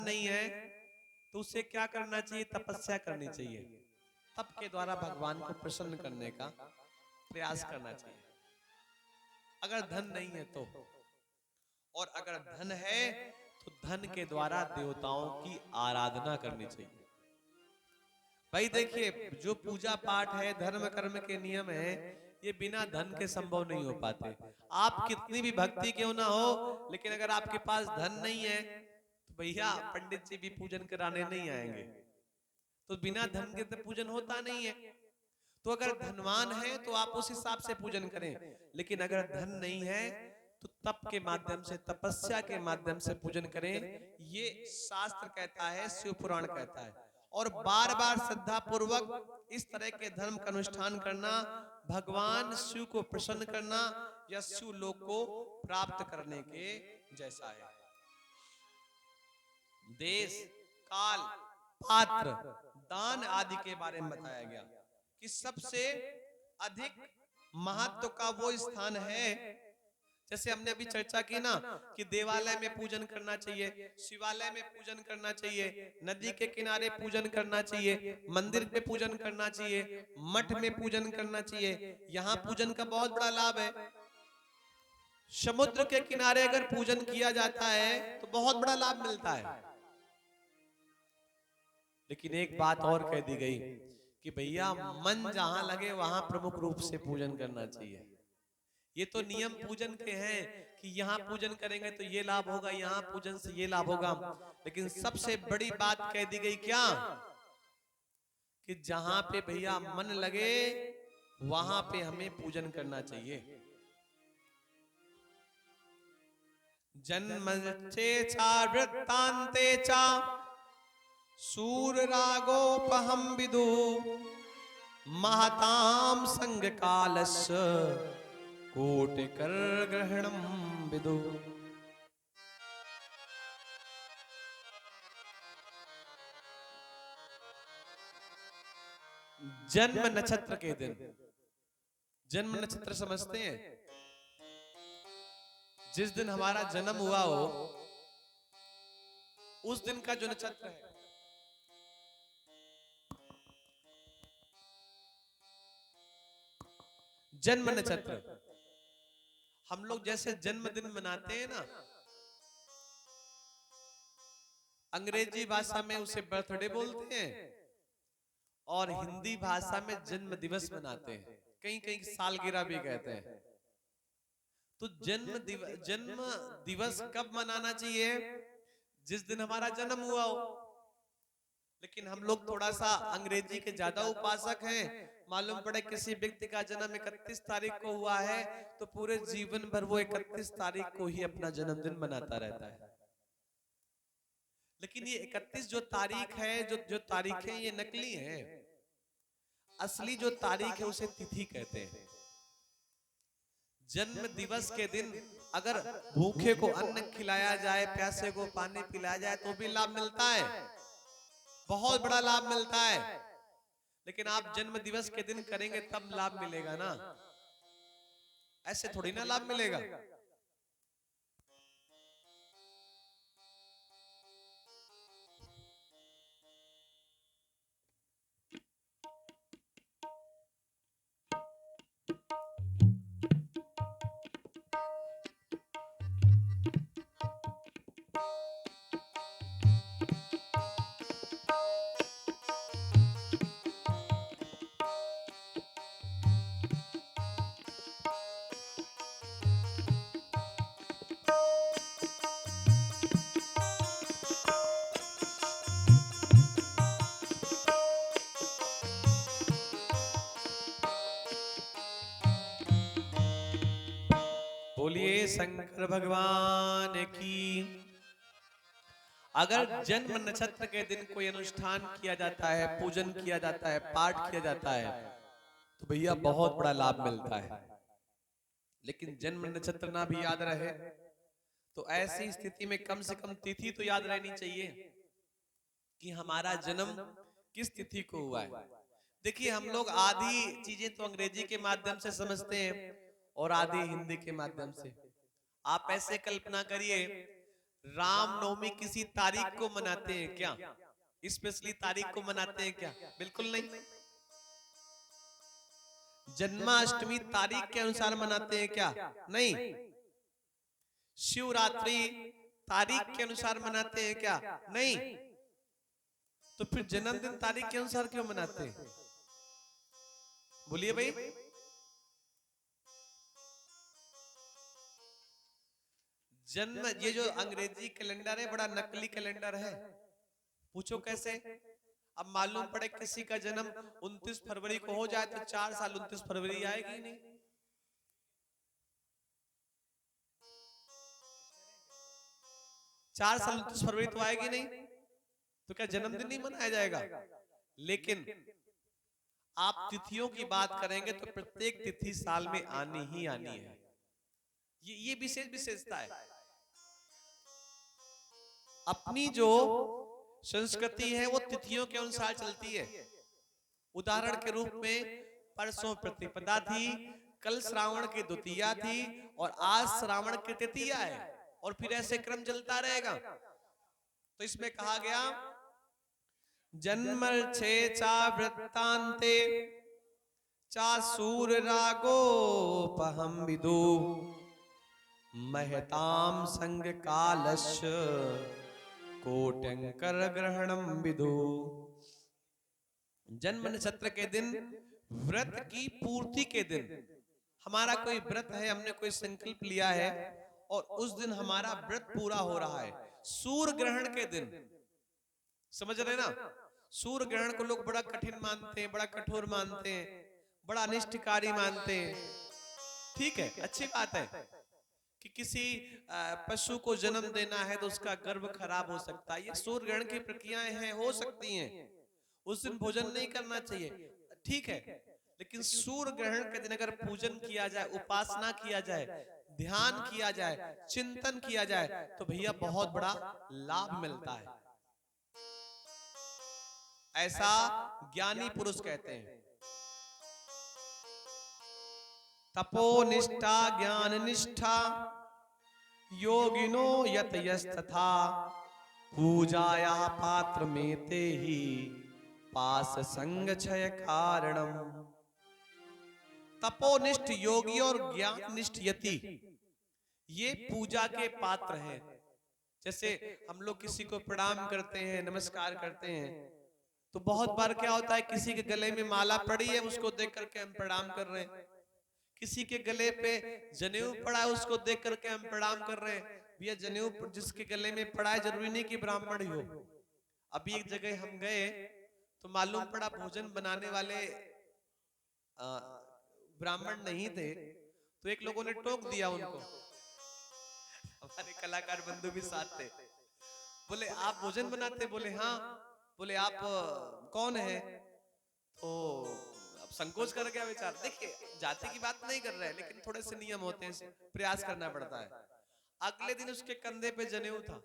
नहीं है तो उसे क्या करना चाहिए? तपस्या करनी चाहिए। तप के द्वारा भगवान को प्रसन्न करने का प्रयास करना चाहिए। अगर धन नहीं है तो, और अगर धन है तो धन के द्वारा देवताओं की आराधना करनी चाहिए। भाई देखिए, जो पूजा पाठ है, धर्म कर्म के नियम है, ये बिना धन के संभव नहीं हो पाते। आप कितनी भी भक्ति क्यों ना हो, लेकिन अगर आपके पास धन नहीं है तो भैया पंडित जी भी पूजन कराने नहीं आएंगे। तो बिना धन के तो पूजन होता नहीं है। तो अगर धनवान है तो आप उस हिसाब से पूजन करें, लेकिन अगर धन नहीं है तो तप के माध्यम से, तपस्या के माध्यम से पूजन करें। ये शास्त्र कहता है, शिव पुराण कहता है। और बार बार श्रद्धा पूर्वक इस तरह के धर्म का अनुष्ठान करना भगवान शिव को प्रसन्न करना या शिव लोक को प्राप्त करने के जैसा है। देश, काल, पात्र, दान आदि के बारे में बताया गया कि सबसे अधिक महत्व का वो स्थान है। जैसे हमने अभी चर्चा की ना कि देवालय में पूजन करना चाहिए, शिवालय में पूजन करना चाहिए, नदी के किनारे पूजन करना चाहिए, मंदिर में पूजन करना चाहिए, मठ में पूजन करना चाहिए। यहाँ पूजन का बहुत बड़ा लाभ है। समुद्र के किनारे अगर पूजन किया जाता है तो बहुत बड़ा लाभ मिलता है। लेकिन एक बात और कह दी गई कि भैया मन जहां लगे वहां प्रमुख रूप से पूजन करना चाहिए। ये तो नियम पूजन के हैं कि यहाँ पूजन करेंगे तो ये लाभ होगा, यहाँ पूजन से ये लाभ होगा। लेकिन सबसे बड़ी बात कह दी गई क्या? कि जहां पे भैया मन लगे वहां पे हमें पूजन करना चाहिए। जन्मचे चा वृत्तान्ते चा सूररागोपहम विदु महताम संग कालस्य कोटिकर ग्रहणम विदु। जन्म नक्षत्र के दिन, जन्म नक्षत्र समझते हैं? जिस दिन हमारा जन्म हुआ हो उस दिन का जो नक्षत्र है, जन्म नक्षत्र। हम लोग जैसे जन्मदिन मनाते हैं ना, अंग्रेजी भाषा में उसे बर्थडे बोलते हैं और हिंदी भाषा में जन्म दिवस मनाते हैं, कहीं कहीं सालगिरह भी कहते हैं। तो जन्म दिवस कब मनाना चाहिए? जिस दिन हमारा जन्म हुआ हो। लेकिन हम लोग थोड़ा सा अंग्रेजी के ज्यादा उपासक हैं। मालूम पड़े किसी व्यक्ति का जन्म 31 तारीख को हुआ है तो पूरे जीवन भर वो 31 तारीख को ही अपना जन्मदिन मनाता रहता है। लेकिन ये 31 जो तारीख है, जो जो तारीखें, ये नकली हैं। असली जो तारीख है उसे तिथि कहते हैं। जन्म दिवस के दिन अगर भूखे को अन्न खिलाया जाए, प्यासे को पानी पिलाया जाए तो भी लाभ मिलता है, बहुत बड़ा लाभ मिलता है। लेकिन आप जन्म दिवस के दिन करेंगे तब लाभ मिलेगा ना, ऐसे थोड़ी ना लाभ मिलेगा। बोलिए शंकर भगवान की। अगर जन्म नक्षत्र के दिन कोई अनुष्ठान किया जाता है, पूजन किया जाता है, पाठ किया जाता है तो भैया बहुत बड़ा लाभ मिलता है। लेकिन जन्म नक्षत्र ना भी याद रहे तो ऐसी स्थिति में कम से कम तिथि तो याद रहनी चाहिए कि हमारा जन्म किस तिथि को हुआ है। देखिए, हम लोग आधी चीजें तो अंग्रेजी के माध्यम से समझते हैं और आधी हिंदी के माध्यम से। आप ऐसे कल्पना करिए रामनवमी किसी तारीख को मनाते हैं क्या? स्पेशली तारीख को मनाते हैं क्या? बिल्कुल नहीं। जन्माष्टमी तारीख के अनुसार मनाते हैं क्या? नहीं। शिवरात्रि तारीख के अनुसार मनाते हैं क्या? नहीं। तो फिर जन्मदिन तारीख के अनुसार क्यों मनाते हैं? बोलिए भाई। जन्म, ये जो अंग्रेजी कैलेंडर है बड़ा नकली कैलेंडर है। पूछो कैसे? अब मालूम पड़े किसी का जन्म 29 फरवरी को हो जाए तो 4 साल 29 फरवरी आएगी नहीं। 4 साल 29 फरवरी तो आएगी नहीं, तो क्या जन्मदिन नहीं मनाया जाएगा? लेकिन आप तिथियों की बात करेंगे तो प्रत्येक तिथि साल में आनी ही आनी है। ये विशेष विशेषता है। अपनी जो संस्कृति है वो तिथियों के अनुसार चलती है। उदाहरण के रूप में परसों प्रतिपदा थी, कल श्रावण की द्वितीया थी और आज श्रावण की तृतीया है, और फिर ऐसे क्रम चलता रहेगा। तो इसमें कहा गया जन्मल छे चा वृत्तांते चा सूर रागोपहम विदु महताम संग कालस्य कोटंकर ग्रहणम विदु। जन्म नक्षत्र के दिन, व्रत की पूर्ति के दिन, हमारा कोई व्रत है, हमने कोई संकल्प लिया है और उस दिन हमारा व्रत पूरा हो रहा है, सूर्य ग्रहण के दिन, समझ रहे ना? सूर्य ग्रहण को लोग बड़ा कठिन मानते हैं, बड़ा कठोर मानते हैं, बड़ा अनिष्टकारी मानते हैं। ठीक है, अच्छी बात है कि किसी पशु को जन्म देना है तो उसका गर्भ खराब हो सकता है, ये सूर्य ग्रहण की प्रक्रियाएं हैं, हो सकती हैं। उस दिन भोजन नहीं करना चाहिए, ठीक है। लेकिन सूर्य ग्रहण के दिन अगर पूजन किया जाए, उपासना किया जाए, ध्यान किया जाए, चिंतन किया जाए तो भैया बहुत बड़ा लाभ मिलता है। ऐसा ज्ञानी पुरुष कहते हैं। तपोनिष्ठा ज्ञान निष्ठा योगिनो यत यस्तथा पूजाया पात्र में ते ही पास संग क्षय कारणम। तपोनिष्ठ योगी और ज्ञान निष्ठ यति, ये पूजा के पात्र हैं। जैसे हम लोग किसी को प्रणाम करते हैं, नमस्कार करते हैं, तो बहुत बार क्या होता है, किसी के गले में माला पड़ी है, उसको देख करके हम प्रणाम कर रहे हैं। किसी के गले पे जनेऊ पड़ा है, उसको देख करके हम प्रणाम कर रहे हैं। भैया जनेऊ जिसके गले में पड़ा है जरूरी नहीं कि ब्राह्मण ही हो। अभी एक जगह हम गए तो मालूम पड़ा भोजन बनाने वाले ब्राह्मण नहीं थे, तो एक लोगों ने टोक दिया उनको। हमारे कलाकार बंधु भी साथ थे। बोले आप भोजन बनाते? बोले हाँ। बोले आप कौन है? तो अब संकोच कर गया बेचारा। देखिए जाति की बात नहीं कर रहे हैं, लेकिन थोड़े से नियम होते हैं, प्रयास करना पड़ता है। अगले दिन उसके कंधे पे जनेऊ था।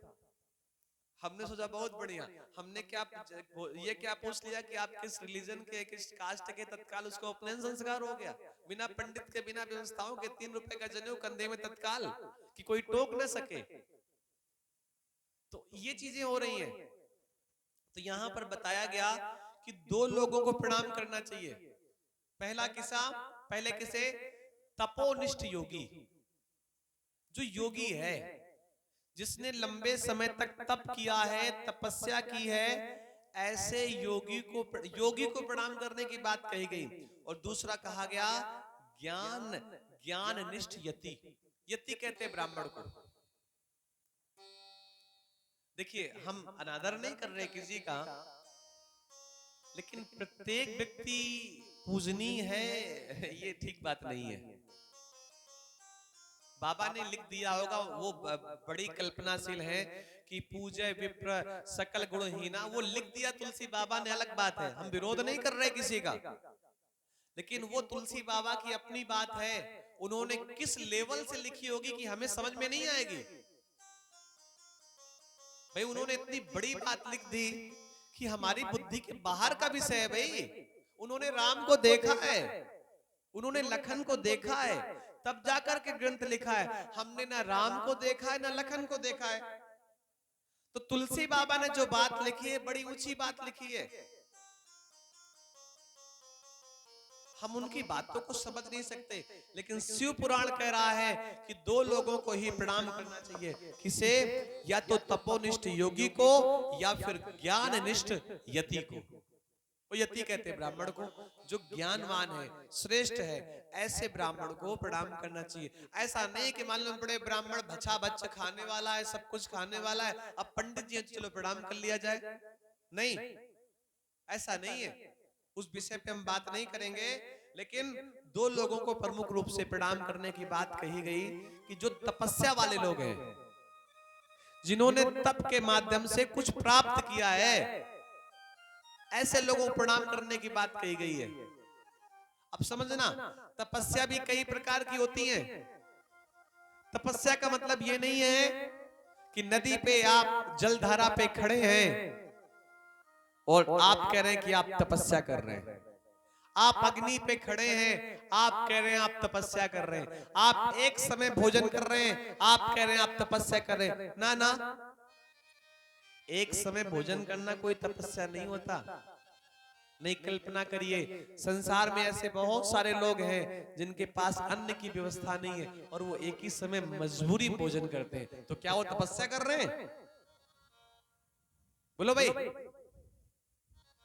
हमने सोचा बहुत बढ़िया, हमने क्या ये क्या पूछ लिया कि आप किस रिलीजन के, किस कास्ट के, तत्काल उसका उपनयन संस्कार हो गया। बिना पंडित के, बिना व्यवस्थाओं के 3 रुपए का जनेऊ कंधे में तत्काल, कि कोई टोक न सके। तो ये चीजें हो रही हैं। तो यहां पर बताया गया कि 2 लोगों को प्रणाम करना चाहिए। पहला किसा? पहले किसे? तपोनिष्ठ योगी, जो योगी है, जिसने लंबे समय तक तप किया है, तपस्या की है, ऐसे योगी को प्रणाम करने की बात कही गई। और दूसरा कहा गया ज्ञान निष्ठ यति। यति कहते हैं ब्राह्मण को। देखिए हम अनादर नहीं कर रहे किसी का, लेकिन प्रत्येक व्यक्ति पूजनीय है, ये ठीक बात नहीं है। बाबा ने लिख दिया होगा, वो बड़ी कल्पनाशील है कि पूजय विप्र सकल गुणहीना, वो लिख दिया तुलसी बाबा ने, अलग बात है, हम विरोध नहीं कर रहे किसी का। लेकिन वो तुलसी बाबा की अपनी बात है, उन्होंने किस लेवल से लिखी होगी कि हमें समझ में नहीं आएगी। भाई उन्होंने इतनी बड़ी बात लिख दी कि हमारी बुद्धि के बाहर का विषय है। भाई उन्होंने राम को देखा है, उन्होंने लखन को देखा है, तब जाकर के ग्रंथ लिखा है। हमने ना राम को देखा है ना लखन को देखा है, तो तुलसी बाबा ने जो बात लिखी है बड़ी ऊंची बात लिखी है। हम उनकी बातों को समझ नहीं सकते, लेकिन शिव पुराण कह रहा है कि दो लोगों को ही प्रणाम करना चाहिए। किसे? या तो तपोनिष्ठ योगी को या फिर ज्ञाननिष्ठ यति को। वो यति कहते हैं ब्राह्मण को, जो ज्ञानवान है, श्रेष्ठ है, ऐसे ब्राह्मण को प्रणाम करना चाहिए। ऐसा नहीं कि मालूम पड़े ब्राह्मण भचा बच्च खाने वाला है, सब कुछ खाने वाला है, अब पंडित जी चलो प्रणाम कर लिया जाए। नहीं, ऐसा नहीं है। उस विषय पे हम बात नहीं करेंगे, लेकिन दो लोगों को प्रमुख रूप से प्रणाम करने की बात कही गई कि जो तपस्या वाले लोग हैं, जिन्होंने तप के माध्यम से कुछ प्राप्त किया है, ऐसे लोगों को प्रणाम करने की बात कही गई है। अब समझना, तपस्या भी कई प्रकार की होती है। तपस्या का मतलब ये नहीं है कि नदी पे आप जलधारा पे खड़े हैं और आप कह रहे हैं कि आप तपस्या कर रहे हैं। आप अग्नि पे खड़े हैं, आप कह रहे हैं आप तपस्या कर रहे हैं। आप एक समय भोजन कर रहे हैं, आप कह रहे हैं आप तपस्या कर रहे हैं। ना ना, एक समय भोजन करना कोई तपस्या नहीं होता। नहीं, कल्पना करिए, संसार में ऐसे बहुत सारे लोग हैं जिनके पास अन्न की व्यवस्था नहीं है और वो एक ही समय मजबूरी भोजन करते हैं, तो क्या वो तपस्या कर रहे हैं? बोलो भाई।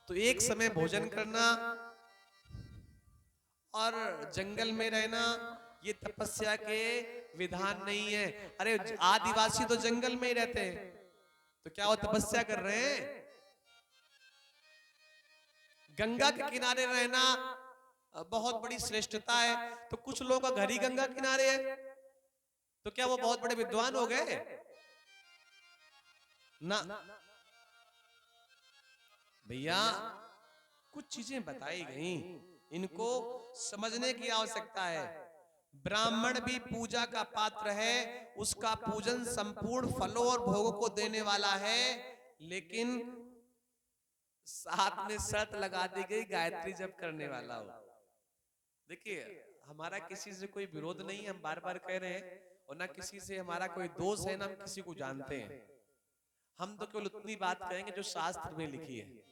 तो एक समय भोजन करना और जंगल में रहना, ये तपस्या के विधान नहीं है। अरे आदिवासी तो जंगल में ही रहते हैं, तो क्या वो तपस्या कर रहे हैं? गंगा के किनारे रहना बहुत बड़ी श्रेष्ठता है, तो कुछ लोगों का घर ही गंगा किनारे है, तो क्या वो बहुत बड़े विद्वान हो गए? ना भैया, कुछ चीजें बताई गई, इनको समझने की आवश्यकता है। ब्राह्मण भी पूजा का पात्र है, उसका पूजन संपूर्ण फलों और भोगों को देने वाला है, लेकिन साथ में शर्त लगा दी गई, गायत्री जब करने वाला हो। देखिए, हमारा किसी से कोई विरोध नहीं, हम बार बार कह रहे हैं, और ना किसी से हमारा कोई दोष है, ना हम किसी को जानते हैं। हम तो केवल उतनी बात कहेंगे जो शास्त्र में लिखी है।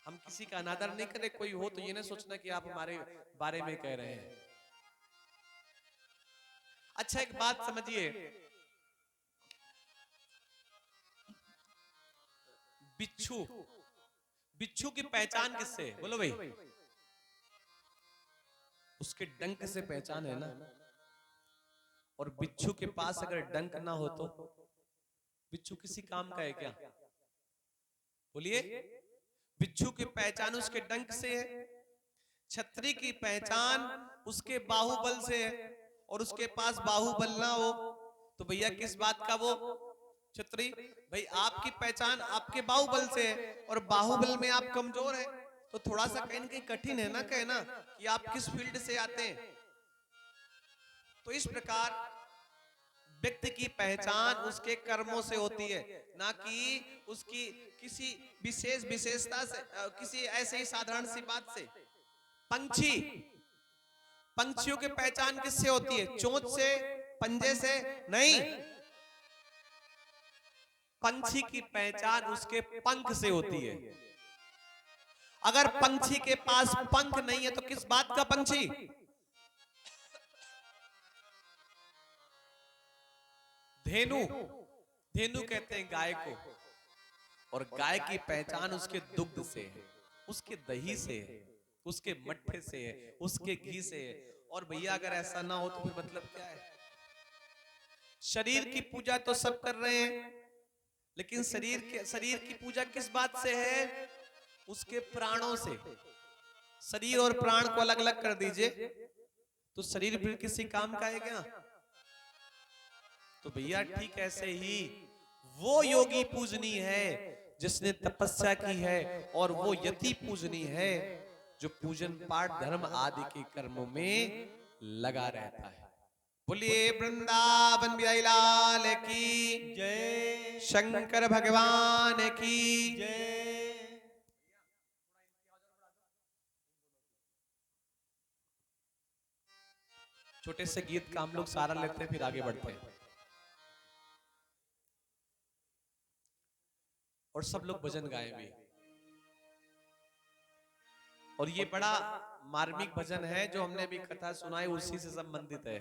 हम किसी का अनादर नहीं करें, कोई हो तो ये ना सोचना कि आप हमारे बारे में कह रहे हैं। अच्छा, एक बात समझिए, बिच्छू, बिच्छू की पहचान किससे? बोलो भाई। उसके डंक से पहचान है ना। और बिच्छू के पास अगर डंक ना हो तो बिच्छू किसी काम का है क्या? बोलिए। बिच्छू की पहचान उसके डंक से है, छतरी की पहचान उसके बाहुबल से है, और उसके पास बाहुबल ना हो तो भैया किस बात का वो छतरी? भाई आपकी पहचान आपके बाहुबल से है और बाहुबल में आप कमजोर हैं, तो थोड़ा सा कहीं ना कहीं कठिन है ना कहना कि आप किस फील्ड से आते हैं। तो इस प्रकार व्यक्ति की पहचान उसके कर्मों से होती है, ना कि उसकी किसी विशेष विशेषता से, किसी ऐसे ही साधारण सी बात से। पंछी, पंछियों की पहचान किससे होती है? चोंच से, पंजे से? नहीं, पंछी की पहचान उसके पंख से होती है। अगर पंछी के पास पंख नहीं है तो किस बात का पंछी? धेनु, धेनु कहते हैं गाय को, और गाय की पहचान उसके दुग्ध से है, उसके दही से है, उसके मट्ठे से है, उसके घी से है। और भैया अगर ऐसा ना हो तो फिर मतलब क्या है? शरीर की पूजा तो सब कर रहे हैं, लेकिन शरीर की पूजा किस बात से है? उसके प्राणों से। शरीर और प्राण को अलग अलग कर दीजिए तो शरीर फिर किसी काम का है क्या? तो भैया ठीक ऐसे ही वो योगी पूजनी है जिसने तपस्या की है, और वो यति पूजनी है जो पूजन पाठ धर्म आदि के कर्मों में लगा रहता है। बोलिए वृंदावन बिहारी लाल की जय, शंकर भगवान की जय। छोटे से गीत का हम लोग सारा लेते हैं, फिर आगे बढ़ते हैं। और सब लोग भजन गाए भी। और ये बड़ा मार्मिक भजन है जो हमने अभी कथा सुनाई, उसी से संबंधित है।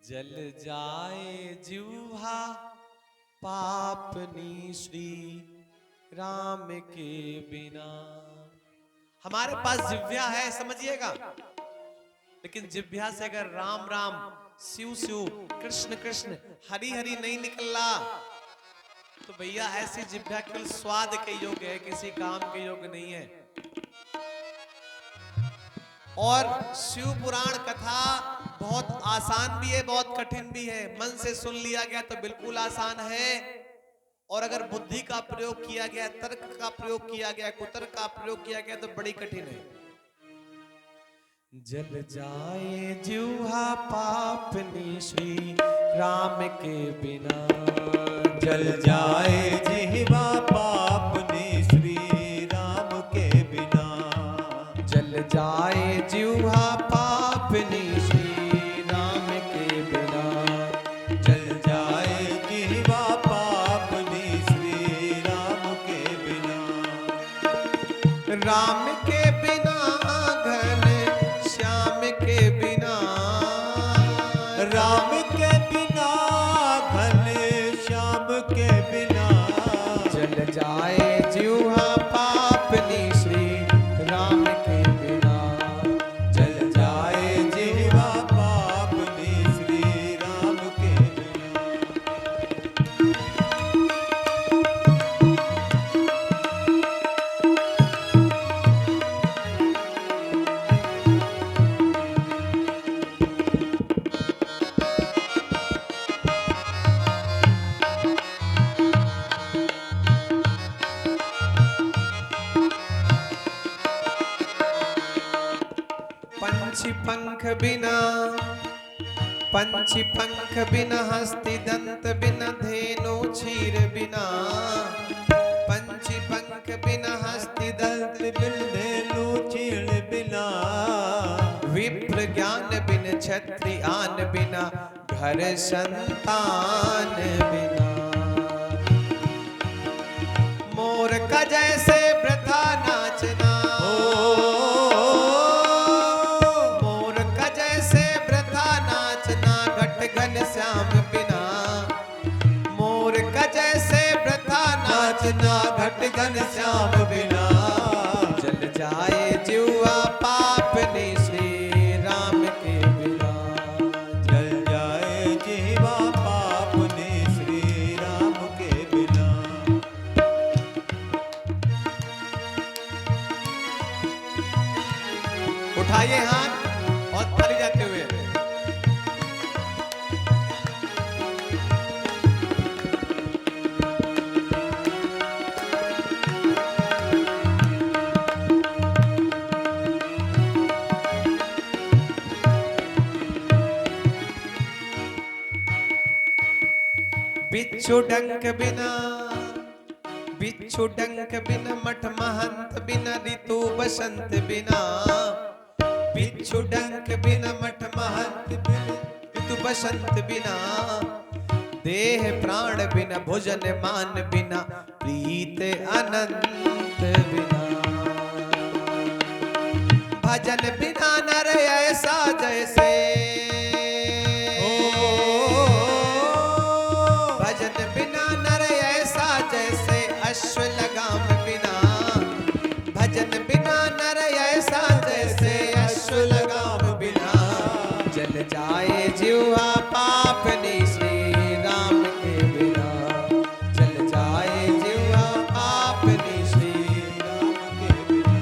जल जाए जिह्वा पापनी श्री राम के बिना। हमारे पास जिह्वा है, समझिएगा, लेकिन जिह्वा से अगर राम राम, शिव शिव, कृष्ण कृष्ण, हरि हरि नहीं निकल रहा तो भैया ऐसी जिह्वा केवल स्वाद के योग्य है, किसी काम के योग्य नहीं है। और शिव पुराण कथा बहुत आसान भी है, बहुत कठिन भी है। मन से सुन लिया गया तो बिल्कुल आसान है, और अगर बुद्धि का प्रयोग किया गया, तर्क का प्रयोग किया गया, कुतर्क का प्रयोग किया गया तो बड़ी कठिन है। जल जाए जिह्वा पापनी श्री राम के बिना। जल जाए जिह्वा पापनी श्री राम के बिना। जल जाए जिह्वा पापनी श्री राम के बिना। जल जाए जिह्वा पापनी श्री राम के बिना। राम के बिना घन श्याम के बिना। राम के बिना घन श्याम के बिना। जल जाए जिह्वा पापनी श्री राम के बिना। जल जाए जिह्वा पापनी श्री राम के बिना। पंछी पंख बिना, पंछी पंख बिना, हस्ती दंत बिना, धेनु क्षीर बिना। पंछी पंख बिना, हस्ती दंत बिन, धेनु क्षीर बिना। विप्र ज्ञान बिन, क्षत्रि आन बिना, घर संतान बिना। मोर का जैसे वृथा नाचना। श्याम बिना। मोर का जैसे वृथा नाचना, घट घन श्याम बिना। जल जाए जिह्वा पापनी श्री राम के बिना। जल जाए जिह्वा पापनी श्री राम के बिना। उठाइए हाथ और थाली जाते हुए। बिच्छू डंक बिना, बिच्छू डंक बिना, मठ महंत बिना, ऋतु बसंत बिना। बिच्छू डंक बिना, मठ महंत बिना, ऋतु बसंत बिना। देह प्राण बिना, भोजन मान बिना, प्रीत अनंत बिना। भजन बिना नर ऐसा जैसे। भजन बिना नर ऐसा जैसे, अश्व लगाम बिना। भजन बिना नर ऐसा जैसे, अश्व लगाम बिना। जल जाए जिह्वा पापनी श्री राम के बिना। जल जाए जिह्वा पापनी श्री राम के बिना।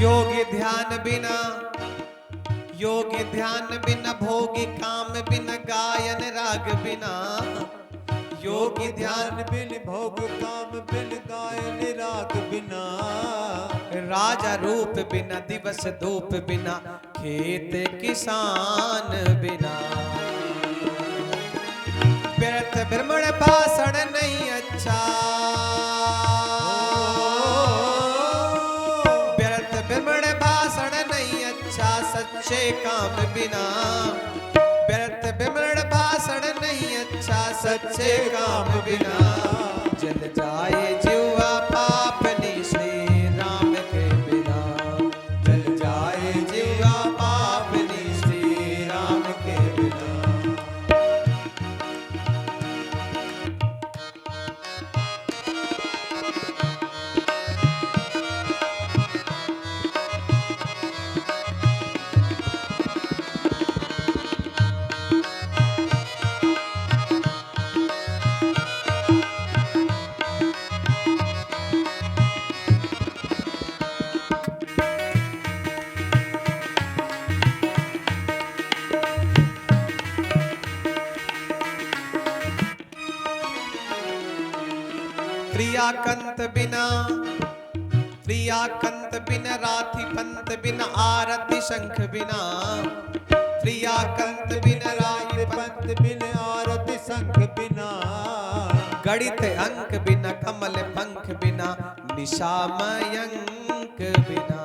योग ध्यान बिना, योगी ध्यान बिना भोगी काम बिना गायन राग बिना योगी ध्यान बिन भोग काम बिन गायन राग बिना राजा रूप बिना दिवस धूप बिना खेत किसान बिना व्यर्थ भ्रमण भाषण नहीं अच्छा व्यर्थ भ्रमण भाषण नहीं अच्छा सच्चे काम बिना व्यर्थ भ्रमण भाषण नहीं अच्छा सच्चे काम बिना जल जाए जीवा पापनी श्री राम के बिना जल जाए जीवा पापनी श्री राम के बिना प्रियाकंत बिना राथी पंत बिना आरती शंख बिना प्रियाकंत बिना राय पंत बिन आरती शंख बिना गणित अंक बिना कमल पंख बिना निशामयंक बिना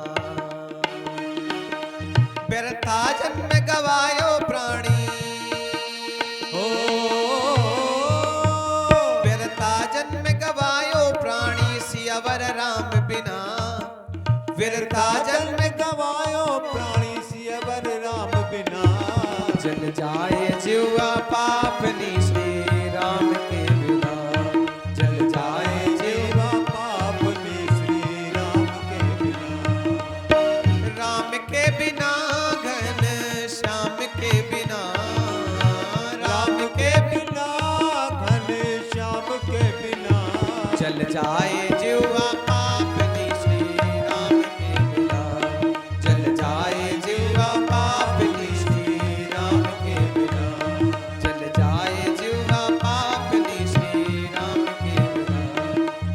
व्यर्था जन्म गवायो प्राणी व्यर्था जन्म गवायो प्राणी सियावर राम बिना व्यर्था जन्म गवायो प्राणी सियवर राम बिना जल जाए जीवा पापनी श्री राम के बिना जल जाए जीवा पापनी श्री राम के बिना राम के बिना घन श्याम के बिना राम के बिना घन श्याम के बिना चल जाए जीवा पापनी श्री राम के बिना चल जाए जीवा पापनी श्री राम के बिना चल जाए जीवा पापनी श्री राम के बिना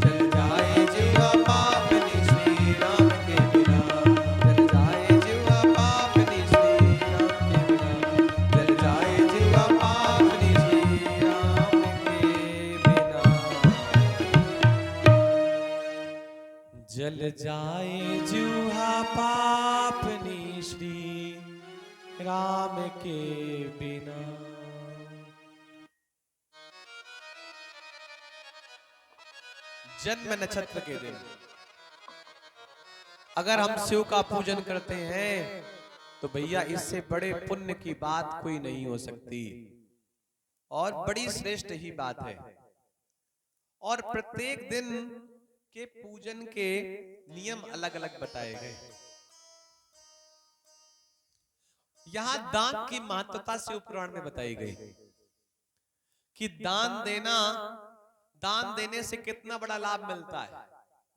चल जाए जीवा पापनी श्री राम के बिना चल जाए जीवा पापनी श्री राम के बिना चल जाए जीवा पापनी श्री राम के बिना जल जाए जूहा पापनी श्री राम के बिना। जन्म नक्षत्र के दिन अगर हम शिव का पूजन करते हैं तो भैया इससे बड़े पुण्य की बात कोई नहीं हो सकती और बड़ी श्रेष्ठ ही बात है। और प्रत्येक दिन के पूजन के नियम अलग अलग बताए गए। यहां दान की महत्वता शिव पुराण में बताई गई कि दान देने से कितना बड़ा लाभ मिलता है।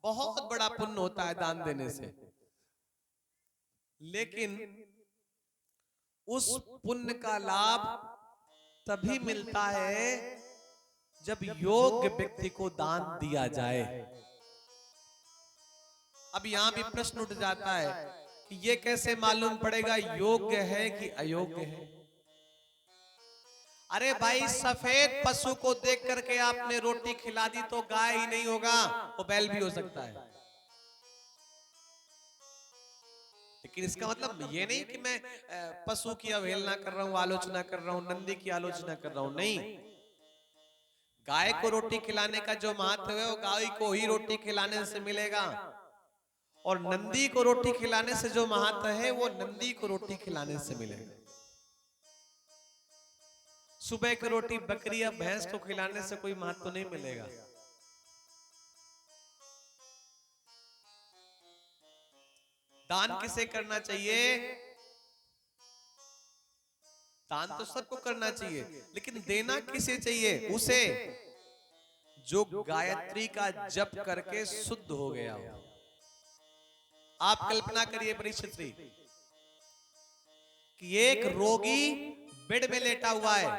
बहुत बड़ा पुण्य होता है दान देने से। लेकिन उस पुण्य का लाभ तभी मिलता है जब योग्य व्यक्ति को दान दिया जाए। अब यहां भी प्रश्न उठ जाता है कि ये कैसे मालूम पड़ेगा योग्य है कि अयोग्य है। अरे भाई, सफेद पशु को देख करके आपने रोटी खिला दी तो गाय ही नहीं होगा, वो बैल भी हो सकता है। लेकिन इसका मतलब ये नहीं कि मैं पशु की अवहेलना कर रहा हूं, आलोचना कर रहा हूं, नंदी की आलोचना कर रहा हूं। नहीं, गाय को रोटी खिलाने का जो महत्व है वो गाय को ही रोटी खिलाने से मिलेगा, और नंदी को रोटी खिलाने से जो महत्व है वो नंदी को रोटी खिलाने से मिलेगा। सुबह की रोटी बकरी या भैंस को खिलाने से कोई महत्व नहीं मिलेगा। दान किसे करना चाहिए? दान तो सबको करना चाहिए, लेकिन देना किसे चाहिए? उसे जो गायत्री का जप करके शुद्ध हो गया हो। आप कल्पना करिए परीक्षित जी, कि एक रोगी बेड में लेटा हुआ है,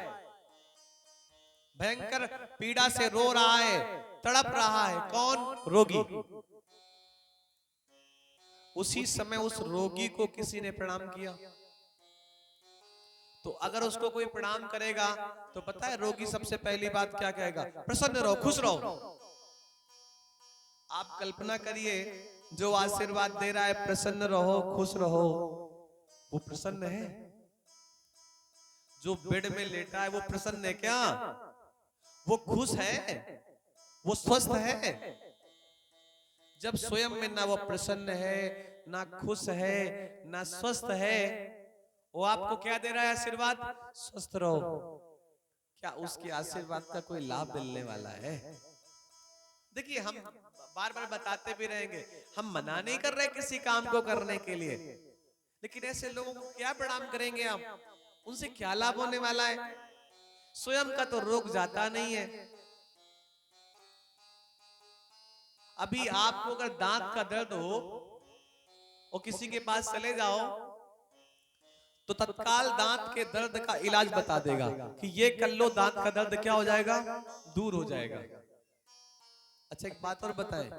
भयंकर पीड़ा से रो रहा है, तड़प रहा है। कौन? रोगी। उसी समय उस रोगी को किसी ने प्रणाम किया। तो अगर उसको कोई प्रणाम करेगा तो पता है रोगी सबसे पहली बात क्या कहेगा? प्रसन्न रहो, खुश रहो। आप कल्पना करिए, जो आशीर्वाद दे रहा है प्रसन्न रहो, खुश रहो, वो प्रसन्न है? जो बेड में लेटा है वो प्रसन्न है क्या? वो खुश है? वो स्वस्थ है? जब स्वयं में ना वो प्रसन्न है, ना खुश है, ना स्वस्थ है, वो आपको क्या दे रहा है आशीर्वाद? स्वस्थ रहो। क्या उसके आशीर्वाद का कोई लाभ मिलने वाला है? देखिए, हम बार बार बताते भी रहेंगे, हम मना नहीं कर रहे किसी काम को करने के लिए, लेकिन ऐसे लोगों को क्या प्रणाम करेंगे आप? उनसे क्या लाभ होने वाला है? स्वयं का तो रोग जाता नहीं है। अभी आपको अगर दांत का दर्द हो और किसी के पास चले जाओ तो तत्काल दांत के दर्द का इलाज बता देगा कि ये कर लो, दांत का दर्द क्या हो जाएगा? दूर हो जाएगा। अच्छा, एक बात और बताएं,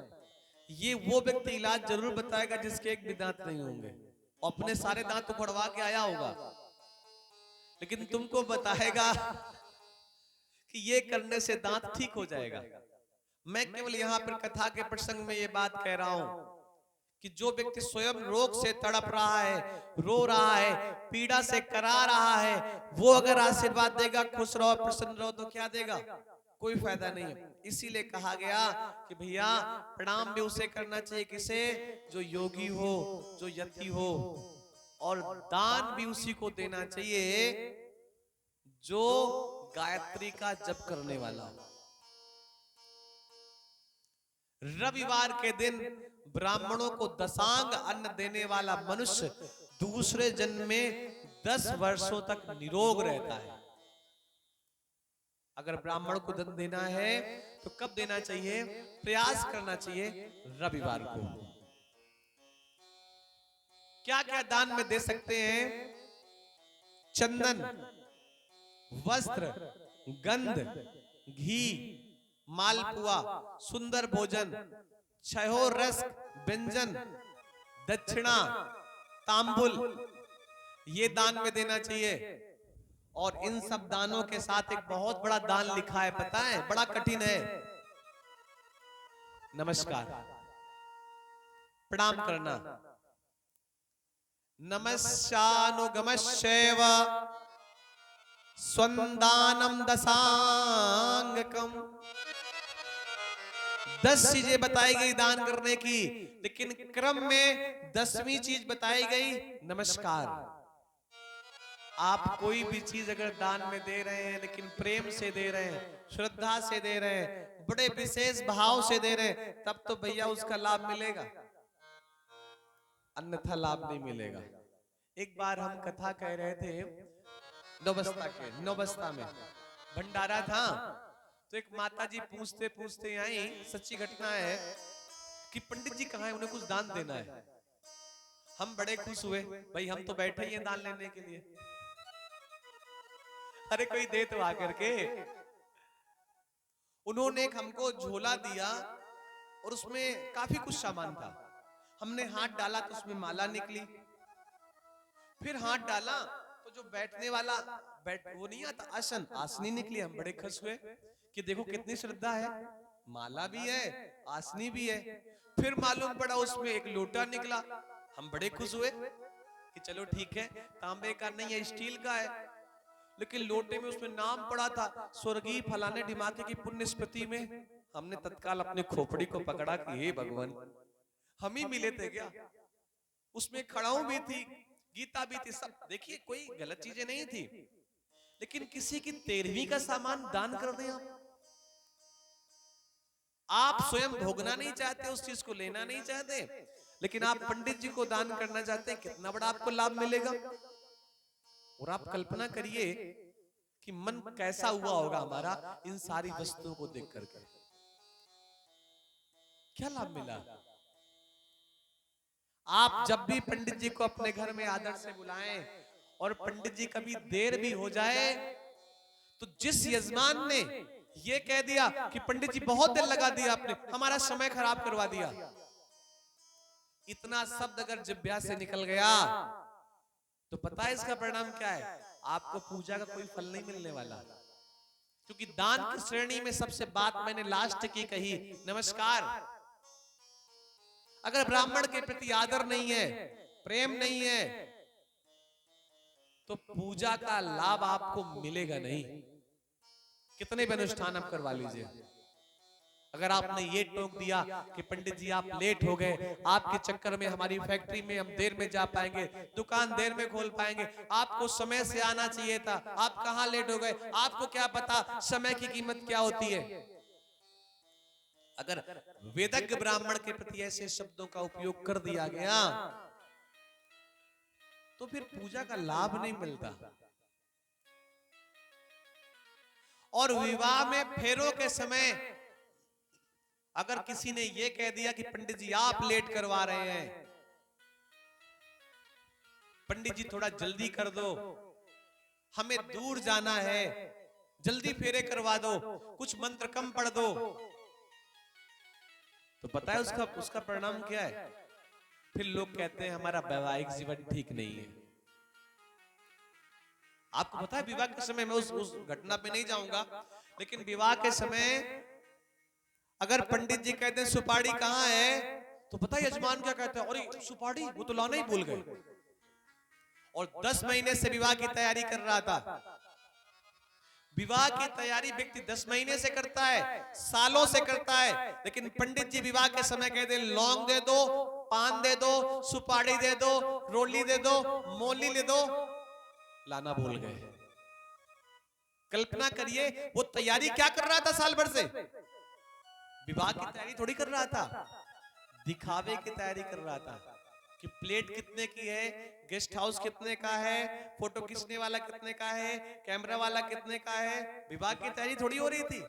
ये वो व्यक्ति इलाज जरूर बताएगा जिसके एक भी दांत नहीं होंगे, अपने सारे दांत उखड़वा के आया होगा, लेकिन तुमको बताएगा कि ये करने से दांत ठीक हो जाएगा। मैं केवल यहाँ पर कथा के प्रसंग में ये बात कह रहा हूं कि जो व्यक्ति स्वयं रोग से तड़प रहा है, रो रहा है, पीड़ा से करा रहा है, वो अगर आशीर्वाद देगा खुश रहो, प्रसन्न रहो, तो क्या देगा? कोई फायदा नहीं है। इसीलिए कहा गया कि भैया प्रणाम भी उसे करना चाहिए, किसे? जो योगी हो, जो यति हो, और दान भी उसी को देना चाहिए जो गायत्री का जप करने वाला हो। रविवार के दिन ब्राह्मणों को दशांग अन्न देने वाला मनुष्य दूसरे जन्म में 10 वर्षों तक निरोग रहता है। अगर ब्राह्मण को धन देना है तो कब देना चाहिए? प्रयास करना चाहिए रविवार को। क्या क्या दान में दे सकते हैं? चंदन, वस्त्र, गंध, घी, मालपुआ, सुंदर भोजन, छहो रस व्यंजन, दक्षिणा, तांबुल, ये दान में देना चाहिए। और इन सब दानों के साथ एक बहुत बड़ा दान लिखा है, पता है? बड़ा कठिन है। नमस्कार, प्रणाम करना। नमस्यानुगमश्चैव स्वंदानम दशांगकम। 10 चीजें बताई गई दान करने की, लेकिन क्रम में 10वीं चीज बताई गई नमस्कार। आप कोई भी चीज अगर दान में दे रहे हैं, लेकिन प्रेम से दे रहे हैं, श्रद्धा से दे रहे हैं, बड़े विशेष भाव से दे रहे हैं, तब तो भैया उसका लाभ मिलेगा, अन्यथा लाभ नहीं मिलेगा। एक बार हम कथा कह रहे थे नौबस्ता में भंडारा था, तो एक माता जी पूछते पूछते आई, सच्ची घटना है, कि पंडित जी कहाँ है, उन्हें कुछ दान देना है। हम बड़े खुश हुए, भाई हम तो बैठे ही हैं दान लेने के लिए, अरे कोई दे तो आकर के। उन्होंने एक हमको झोला दिया और उसमें काफी कुछ सामान था। हमने हाथ डाला तो उसमें माला निकली, फिर हाथ डाला तो जो बैठने वाला वो नहीं आता, आसन, आसनी निकली। हम बड़े खुश हुए कि देखो कितनी श्रद्धा है, माला भी है, आसनी भी है। फिर मालूम पड़ा उसमें एक लोटा निकला। हम बड़े खुश हुए कि चलो ठीक है, तांबे का नहीं है, स्टील का है, लेकिन लोटे में उसमें नाम पड़ा था स्वर्गीय फलाने ढिमाके की पुण्य स्मृति में। हमने तत्काल अपने खोपड़ी को पकड़ा कि हे भगवान, हम ही मिले थे क्या? उसमें खड़ाऊ भी थी, गीता भी थी, सब। देखिए कोई गलत चीजें नहीं थी, लेकिन किसी की 13वीं का सामान दान कर दें आप स्वयं भोगना नहीं चाहते, उस चीज को लेना नहीं चाहते, लेकिन आप पंडित जी को दान करना चाहते हैं, कितना बड़ा आपको लाभ मिलेगा। और आप कल्पना करिए कि मन कैसा हुआ होगा हमारा इन सारी वस्तुओं को देख करके। क्या लाभ मिला? आप जब भी पंडित जी को अपने घर में आदर से बुलाएं और पंडित जी कभी देर भी हो जाए तो जिस यजमान ने ये कह दिया कि पंडित जी बहुत देर लगा दिया आपने, हमारा समय खराब करवा दिया, इतना शब्द अगर जिह्वा से निकल गया तो पता है इसका परिणाम क्या है? आपको पूजा का कोई फल नहीं मिलने वाला। क्योंकि दान की श्रेणी में सबसे बात मैंने लास्ट की कही, नमस्कार। अगर ब्राह्मण के प्रति आदर नहीं है, प्रेम नहीं है, तो पूजा का लाभ आपको मिलेगा नहीं। कितने भी अनुष्ठान आप करवा लीजिए, अगर आपने ये टोक दिया कि पंडित जी आप लेट हो गए, आपके चक्कर में हमारी फैक्ट्री में हम देर में जा पाएंगे, दुकान देर में खोल पाएंगे, आपको समय से आना चाहिए था, आप कहां लेट हो गए, आपको क्या पता समय की कीमत क्या होती है। अगर वेदज्ञ ब्राह्मण के प्रति ऐसे शब्दों का उपयोग कर दिया गया तो फिर पूजा का लाभ नहीं मिलता। और विवाह में फेरों के समय अगर किसी ने यह कह दिया कि पंडित जी आप लेट करवा रहे हैं, पंडित जी थोड़ा जल्दी कर दो, हमें दूर जाना है, जल्दी फेरे करवा दो, कुछ मंत्र कम पढ़ दो, तो पता है उसका परिणाम क्या है? फिर लोग कहते हैं हमारा वैवाहिक जीवन ठीक नहीं है। आपको पता है विवाह के समय, मैं उस घटना पे नहीं जाऊंगा, लेकिन विवाह के समय अगर पंडित जी कहते हैं सुपारी कहाँ है, तो पता है यजमान क्या कहते हैं? अरे सुपारी वो तो लाना ही भूल गए। और 10 महीने से विवाह की तैयारी कर रहा था। विवाह की तैयारी व्यक्ति 10 महीने से करता है, सालों से करता है, लेकिन पंडित जी विवाह के समय कहते हैं लौंग दे दो, पान दे दो, सुपारी दे दो, रोली दे दो, मोली ले दो, लाना भूल गए। कल्पना करिए वो तैयारी क्या कर रहा था साल भर से? विवाह की तैयारी थोड़ी कर रहा था, दिखावे की तैयारी कर रहा था कि प्लेट कितने की है, गेस्ट हाउस कितने का है, फोटो खींचने वाला कितने का है, कैमरा वाला कितने का है। विवाह की तैयारी थोड़ी हो रही थी,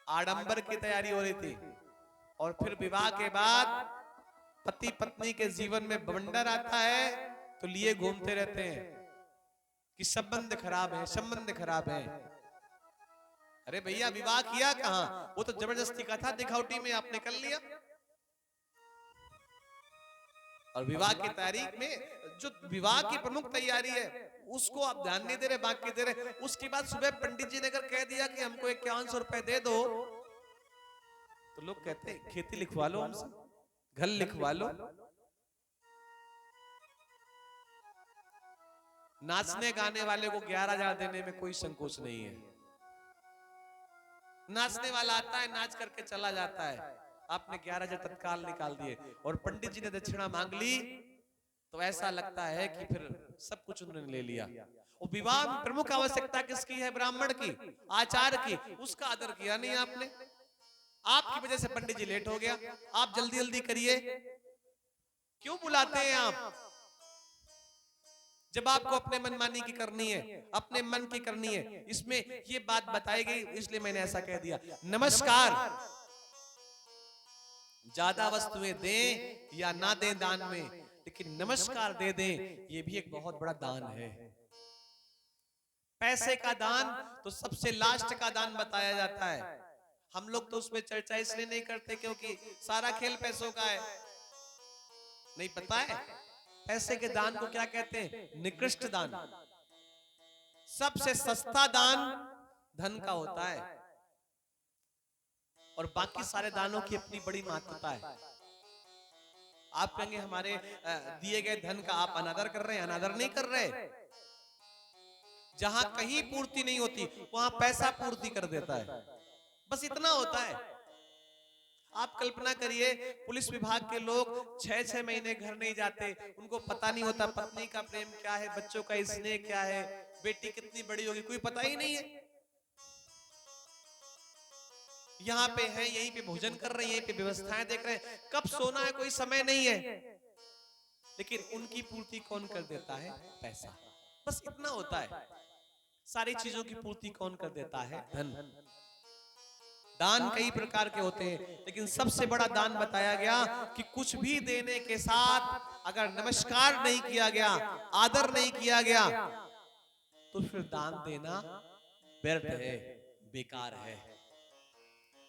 आडंबर की तैयारी हो रही थी। और फिर विवाह के बाद पति पत्नी के जीवन में बवंडर आता है तो लिए घूमते रहते हैं कि संबंध खराब है, संबंध खराब है। अरे भैया विवाह किया कहां? वो तो जबरदस्ती का था, दिखावटी में आपने कर लिया। और विवाह की तारीख में जो विवाह की प्रमुख तैयारी है उसको आप ध्यान नहीं दे रहे, बाकी दे रहे। उसके बाद सुबह पंडित जी ने अगर कह दिया कि हमको 5100 रुपए दे दो, तो लोग कहते हैं खेती लिखवा लो हमसे, घर लिखवा लो। नाचने गाने वाले को 11,000 देने में कोई संकोच नहीं है। नाचने वाला आता है, नाच करके चला जाता है, आपने 11,000 तत्काल निकाल दिए। और पंडित जी ने दक्षिणा मांग ली तो ऐसा लगता है कि फिर सब कुछ उन्होंने ले लिया। और विवाह में प्रमुख आवश्यकता किसकी है? ब्राह्मण की, आचार की, उसका आदर किया नहीं आपने। आपकी वजह से पंडित जी लेट हो गया। आप जल्दी जल्दी करिए, क्यों बुलाते हैं आप? जब आपको अपने मनमानी की करनी है, अपने मन की करनी है। इसमें ये बात बताई गई इसलिए मैंने ऐसा कह दिया। नमस्कार, ज्यादा वस्तुएं दें या ना दें दान में, लेकिन नमस्कार दे दें, ये भी एक बहुत बड़ा दान है। पैसे का दान तो सबसे लास्ट का दान बताया जाता है। हम लोग तो उसमें चर्चा इसलिए नहीं करते क्योंकि सारा खेल पैसों का है। नहीं पता है पैसे के दान को क्या कहते हैं? निकृष्ट दान। सबसे सस्ता दान धन का होता है, और बाकी सारे दानों की अपनी बड़ी महत्वता है। आप कहेंगे हमारे दिए गए धन का आप अनादर कर रहे हैं। अनादर नहीं कर रहे। जहां कहीं पूर्ति नहीं होती वहां पैसा पूर्ति कर देता है, बस इतना होता है। आप कल्पना करिए, पुलिस विभाग के लोग 6-6 महीने घर नहीं जाते, उनको पता नहीं होता पत्नी का प्रेम क्या है, बच्चों का स्नेह क्या है, बेटी कितनी बड़ी होगी, कोई पता ही नहीं है। यहाँ पे हैं, यहीं पे भोजन कर रहे हैं, यहीं पे व्यवस्थाएं देख रहे हैं, कब सोना है कोई समय नहीं है। लेकिन उनकी पूर्ति कौन कर देता है? पैसा। बस इतना होता है। सारी चीजों की पूर्ति कौन कर देता है? धन। दान कई प्रकार के होते हैं, लेकिन सबसे बड़ा दान बताया गया कि कुछ भी देने के साथ अगर नमस्कार नहीं किया गया, आदर नहीं किया गया, तो फिर दान देना व्यर्थ है, बेकार है।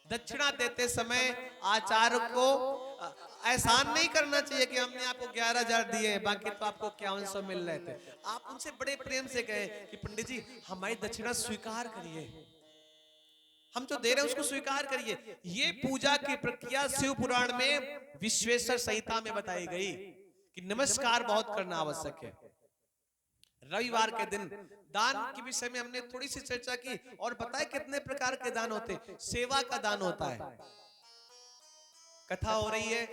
दक्षिणा देते समय आचार्य को एहसान नहीं करना चाहिए कि हमने आपको 11,000 दिए हैं, बाकी तो आपको 5100 मिल रहे थे। आप उनसे बड़े प्रेम से कहे कि पंडित जी हमारी दक्षिणा स्वीकार करिए, हम जो दे रहे हैं उसको स्वीकार करिए। ये पूजा की प्रक्रिया शिव पुराण में विश्वेश्वर संहिता में बताई गई कि नमस्कार बहुत करना आवश्यक है। रविवार के दिन दान के विषय में हमने थोड़ी सी चर्चा की, और पता है कितने प्रकार के दान होते हैं। सेवा का दान होता है, कथा हो रही है,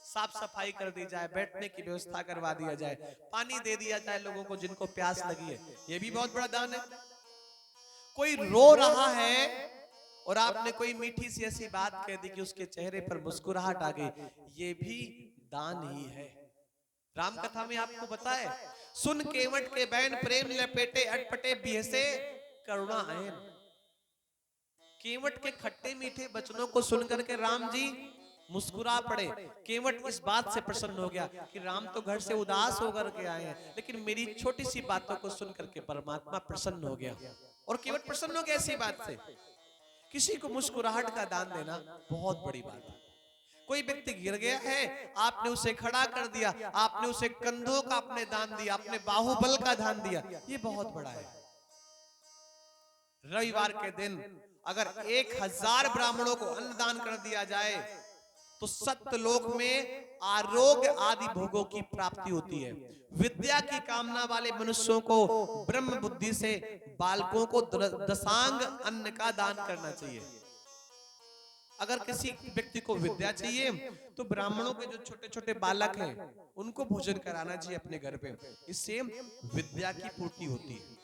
साफ सफाई कर दी जाए, बैठने की व्यवस्था करवा दिया जाए, पानी दे दिया जाए लोगों को जिनको प्यास लगी है, ये भी बहुत बड़ा दान है। कोई रो रहा है और आपने कोई मीठी सी ऐसी बात कह दी कि उसके चेहरे पर मुस्कुराहट आ गई, ये भी दान ही है। राम कथा में आपको पता है, सुन केवट के बैन प्रेम लपेटे अटपटे बिहसे करुणा आयन। केवट के खट्टे मीठे वचनों को सुनकर के राम जी मुस्कुरा पड़े। केवट इस बात से प्रसन्न हो गया कि राम तो घर से उदास होकर के आए हैं, लेकिन मेरी छोटी सी बातों को सुनकर के परमात्मा प्रसन्न हो गया। और केवट प्रसन्न हो गया इसी बात से। किसी को मुस्कुराहट का दान देना बहुत बड़ी बात है। कोई व्यक्ति गिर गया है, आपने उसे खड़ा कर दिया, आपने उसे कंधों का अपने दान दिया, अपने बाहुबल का दान दिया, ये बहुत बड़ा है। रविवार के दिन अगर 1000 ब्राह्मणों को अन्नदान कर दिया जाए तो सत्यलोक में आरोग्य आदि भोगों की प्राप्ति होती है। विद्या की कामना वाले मनुष्यों को ब्रह्म बुद्धि से बालकों को दशांग अन्न का दान करना चाहिए। अगर किसी व्यक्ति को विद्या चाहिए तो ब्राह्मणों के जो छोटे छोटे बालक हैं उनको भोजन कराना चाहिए अपने घर पे, इससे विद्या की पूर्ति होती है।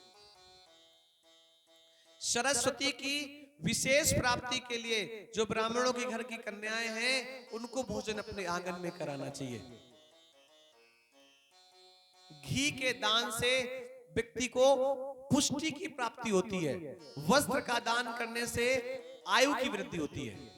सरस्वती की विशेष प्राप्ति के लिए जो ब्राह्मणों के घर की कन्याएं हैं उनको भोजन अपने आंगन में कराना चाहिए। घी के दान से व्यक्ति को पुष्टि की प्राप्ति होती है। वस्त्र का दान करने से आयु की वृद्धि होती है।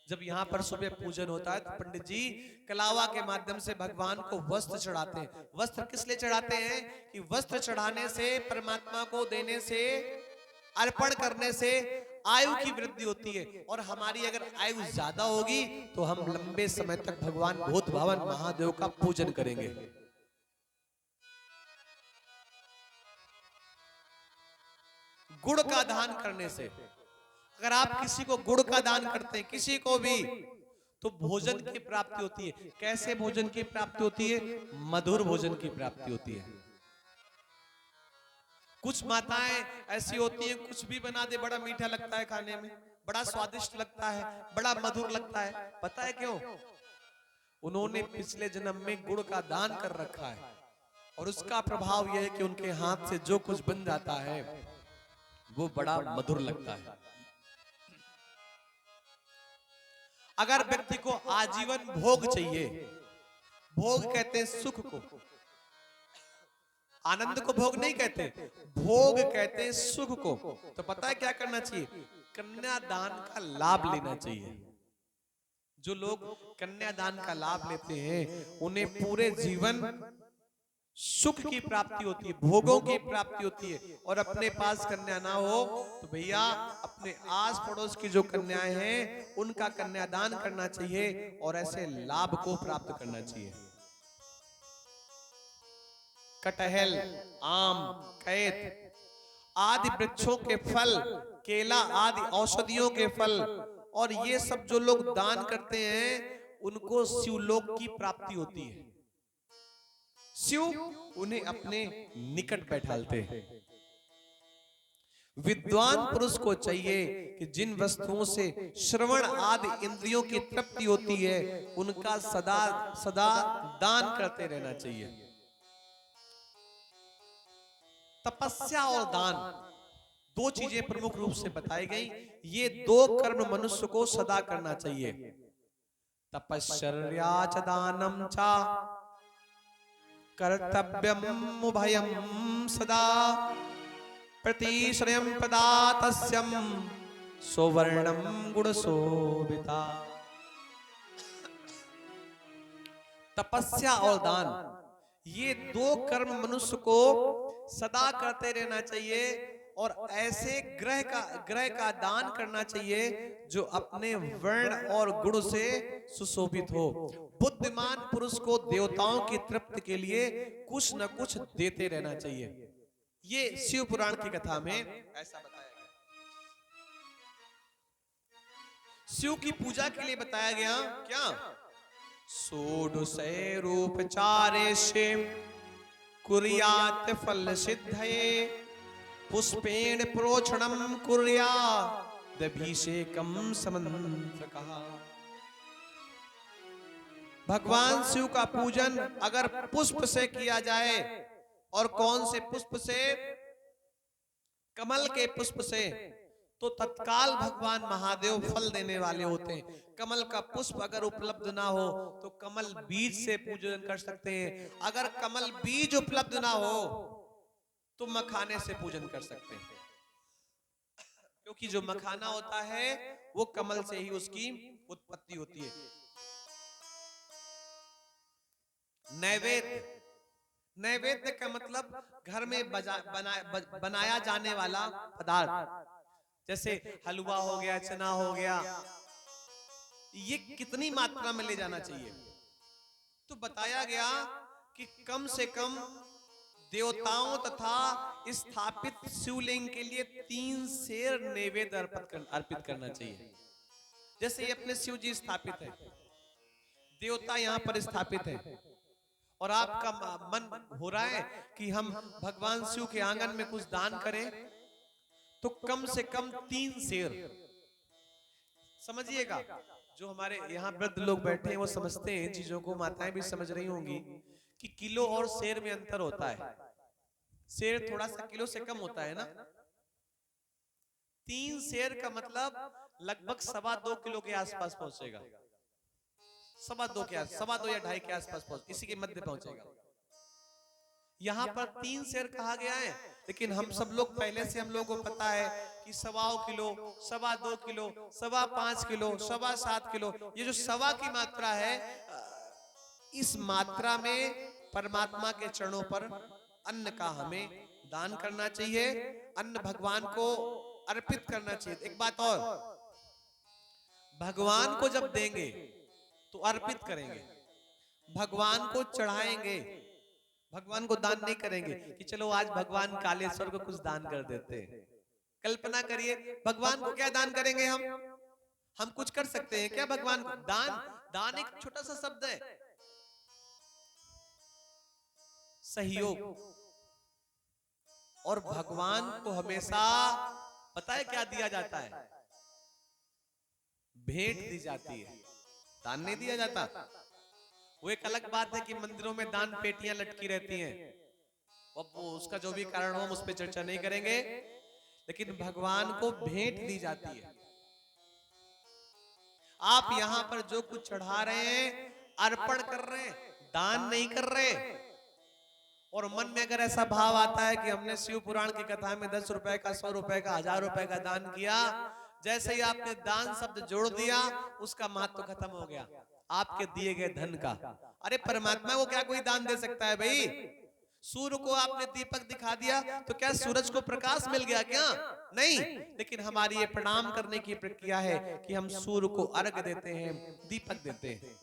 जब यहाँ पर सुबह पूजन होता है तो पंडित जी कलावा के माध्यम से भगवान को वस्त्र चढ़ाते हैं। वस्त्र किस लिए चढ़ाते हैं कि वस्त्र चढ़ाने से, परमात्मा को देने से, अर्पण करने से आयु की वृद्धि होती है। और हमारी अगर आयु ज्यादा होगी तो हम लंबे समय तक भगवान भूत भावन महादेव का पूजन करेंगे। गुड़ का दान करने से, अगर आप किसी को गुड़ का दान करते हैं, किसी को भी, तो भोजन की प्राप्ति होती है। कैसे भोजन की प्राप्ति होती है? मधुर भोजन की प्राप्ति होती है। कुछ माताएं ऐसी होती हैं, कुछ भी बना दे, बड़ा मीठा लगता है खाने में, बड़ा स्वादिष्ट लगता है, बड़ा मधुर लगता है। पता है क्यों? उन्होंने पिछले जन्म में गुड़ का दान कर रखा है और उसका प्रभाव यह है कि उनके हाथ से जो कुछ बन जाता है वो बड़ा मधुर लगता है। अगर व्यक्ति को आजीवन भोग चाहिए, भोग कहते हैं सुख को, आनंद को भोग नहीं कहते, भोग कहते हैं सुख को, तो पता है क्या करना चाहिए? कन्यादान का लाभ लेना चाहिए। जो लोग कन्यादान का लाभ लेते हैं उन्हें पूरे जीवन सुख की प्राप्ति होती है, भोगों की प्राप्ति होती है। और अपने पास कन्या ना हो तो भैया अपने आस पड़ोस की जो कन्याएं हैं उनका कन्यादान करना चाहिए और ऐसे लाभ को प्राप्त करना चाहिए। कटहल, आम, कैत आदि वृक्षों के फल, केला आदि औषधियों के फल, और ये सब जो लोग दान करते हैं उनको शिवलोक की प्राप्ति होती है। शिव उन्हें अपने निकट बैठालते हैं। विद्वान पुरुष को चाहिए कि जिन वस्तुओं से श्रवण आदि इंद्रियों की तृप्ति होती है उनका सदा सदा दान करते रहना चाहिए। तपस्या और दान दो चीजें प्रमुख रूप से बताई गई। ये दो कर्म मनुष्य को सदा करना चाहिए। तपश्चर्या च दानम च कर्तव्यम उभयम सदा प्रतिश्रयं पदा तस्यं सुवर्णम गुण शोभिता। तपस्या और दान, ये दो कर्म मनुष्य को सदा करते रहना चाहिए और ऐसे ग्रह का दान करना चाहिए जो अपने वर्ण और गुण से सुशोभित हो। बुद्धिमान पुरुष को देवताओं की तृप्ति के लिए कुछ न कुछ देते रहना चाहिए। ये शिव पुराण की कथा में ऐसा बताया गया। शिव की पूजा के लिए बताया गया क्या? षोडशे रूपचारेषु कुर्यात् फल सिद्धये पुष्पेण प्रोक्षणम कुर्यात् अभिषेकम समन्त्रकः। भगवान शिव का पूजन अगर पुष्प से किया जाए, और कौन से पुष्प से? कमल के पुष्प से, तो तत्काल भगवान महादेव फल देने वाले होते हैं। कमल का पुष्प अगर उपलब्ध ना हो तो कमल बीज से पूजन कर सकते हैं। अगर कमल बीज उपलब्ध ना हो तो मखाने से पूजन कर सकते हैं, क्योंकि जो मखाना होता है वो कमल से ही उसकी उत्पत्ति होती है। नैवेद्य, नैवेद्य का मतलब घर में बनाया जाने वाला पदार्थ, जैसे हलवा हो गया, चना हो गया, ये कितनी मात्रा में ले जाना चाहिए? तो बताया गया कि कम से कम देवताओं तथा स्थापित शिवलिंग के लिए 3 सेर नैवेद्य अर्पित करना चाहिए। जैसे ये अपने शिव जी स्थापित है, देवता यहाँ पर स्थापित है, और आपका मन हो रहा है कि हम भगवान शिव के आंगन में कुछ दान करें, तो कम से कम 3 सेर। समझिएगा, जो हमारे यहाँ वृद्ध लोग बैठे हैं वो समझते हैं चीजों को, माताएं भी समझ रही होंगी कि किलो और सेर में अंतर होता है। सेर थोड़ा सा किलो से कम होता है ना। 3 सेर का मतलब लगभग 2.25 किलो के आसपास पहुंचेगा। 2.25 के आस 2.25 या 2.5 के आसपास पहुंच, इसी के मध्य पहुंचेगा। यहाँ पर 3 सेर कहा गया है, लेकिन हम सब लोग पहले से हम लोगों को पता है कि 1.25 किलो, 2.25 किलो, 5.25 किलो, 7.25 किलो, ये जो 1.25 की मात्रा है, इस मात्रा में परमात्मा के चरणों पर अन्न का हमें दान करना चाहिए, अन्न भगवान को अर्पित करना चाहिए। एक बात और, भगवान को जब देंगे तो अर्पित करेंगे, भगवान को चढ़ाएंगे, भगवान को दान नहीं करेंगे कि चलो आज भगवान कालेश्वर को कुछ दान कर देते हैं। कल्पना करिए, भगवान को क्या दान करेंगे? हम कुछ कर सकते हैं क्या भगवान को? दान एक छोटा सा शब्द है, सहयोग। और भगवान को हमेशा पता है क्या दिया जाता है? भेंट दी जाती है, दान नहीं दिया जाता। वो एक अलग बात है कि मंदिरों में दान पेटियां लटकी रहती हैं, अब वो उसका जो भी कारण हो हम उस पर चर्चा नहीं करेंगे, लेकिन भगवान को भेंट दी जाती है। आप यहां पर जो कुछ चढ़ा रहे हैं अर्पण कर रहे हैं, दान नहीं कर रहे। और मन में अगर ऐसा भाव आता है कि हमने शिव पुराण की कथा में 10 रुपए का, 100 रुपए का, 1000 रुपए का दान किया, जैसे ही आपने दान शब्द जोड़ दिया उसका महत्व खत्म हो गया आपके दिए गए धन का। अरे परमात्मा को क्या कोई दान दे सकता है भाई? सूर्य को आपने दीपक दिखा दिया तो क्या सूरज को प्रकाश मिल गया क्या? नहीं। लेकिन हमारी ये प्रणाम करने की प्रक्रिया है कि हम सूर्य को अर्घ देते हैं, दीपक देते हैं।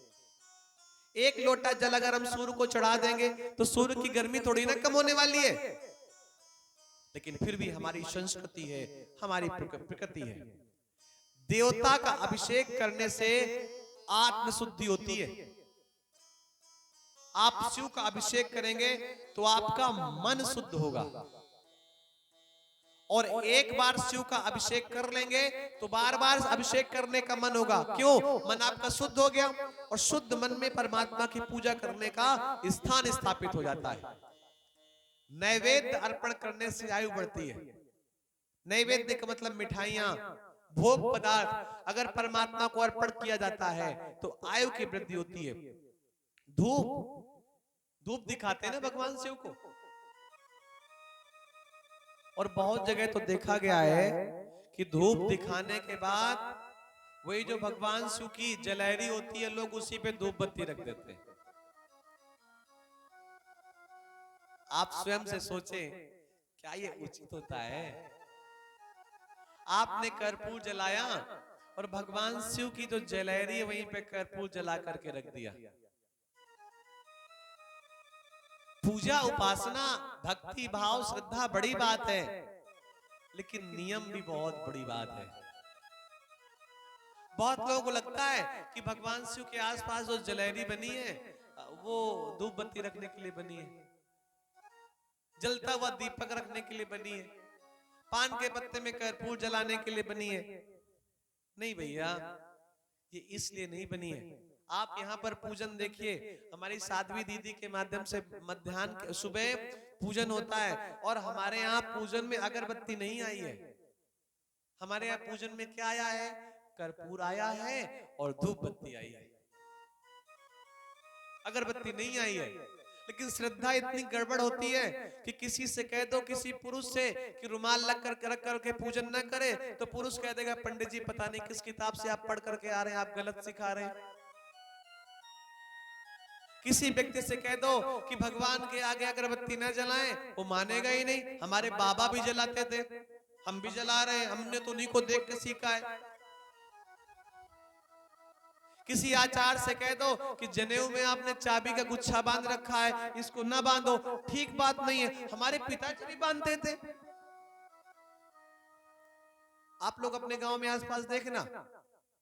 एक लोटा जल अगर हम सूर्य को चढ़ा देंगे तो सूर्य की गर्मी थोड़ी ना कम होने वाली है, लेकिन फिर भी हमारी संस्कृति है, हमारी प्रकृति है। देवता का अभिषेक करने से आत्मशुद्धि होती है। आप शिव का अभिषेक करेंगे तो आपका मन शुद्ध होगा, और एक बार शिव का अभिषेक कर लेंगे तो बार बार अभिषेक करने का मन होगा। क्यों? मन आपका शुद्ध हो गया, और शुद्ध मन में परमात्मा की पूजा करने का स्थान स्थापित हो जाता है। नैवेद्य अर्पण करने से आयु बढ़ती है। नैवेद्य का मतलब मिठाइयां, भोग पदार्थ अगर परमात्मा को अर्पण किया जाता है तो आयु की वृद्धि होती है। धूप दिखाते हैं ना भगवान शिव को, और बहुत जगह तो देखा गया है कि धूप दिखाने के बाद वही जो भगवान शिव की जलहरी होती है, लोग उसी पे धूप बत्ती रख देते हैं। आप स्वयं से सोचें, क्या ये उचित होता है? आपने कर्पूर जलाया और भगवान शिव की जो जलहरी है वहीं पे कर्पूर जला करके रख दिया। पूजा, उपासना, भक्ति भाव, श्रद्धा बड़ी बात है, लेकिन नियम भी बहुत बड़ी बात है। बहुत लोगों को लगता है कि भगवान शिव के आसपास जो जलहरी बनी है वो धूप बत्ती रखने के लिए बनी है, जलता हुआ दीपक रखने के लिए बनी है, पान के पत्ते में कर्पूर जलाने के लिए बनी है। नहीं भैया, ये इसलिए नहीं बनी है। आप यहाँ पर पूजन देखिए, हमारी साध्वी दीदी के माध्यम से मध्याह्न सुबह पूजन होता है, और हमारे यहाँ पूजन में अगरबत्ती नहीं आई है। हमारे यहाँ पूजन में क्या आया है? कर्पूर आया है और धूप बत्ती आई है, अगरबत्ती नहीं आई है। लेकिन श्रद्धा इतनी गड़बड़ होती है कि किसी से कह दो, किसी पुरुष से कि रुमाल लग कर रख करके पूजन न करे, तो पुरुष कह देगा पंडित जी पता नहीं किस किताब से आप पढ़ करके आ रहे हैं, आप गलत सिखा रहे हैं। किसी व्यक्ति से कह दो कि भगवान के आगे अगरबत्ती न जलाएं, वो मानेगा ही नहीं। हमारे बाबा भी जलाते थे, हम भी जला रहे हैं, हमने तो उन्हीं को देख के सीखा है। किसी आचार से कह दो कि जनेऊ में आपने चाबी का गुच्छा बांध रखा है, इसको ना बांधो, ठीक बात नहीं है। हमारे पिताजी भी बांधते थे। आप लोग अपने गांव में आसपास देखना,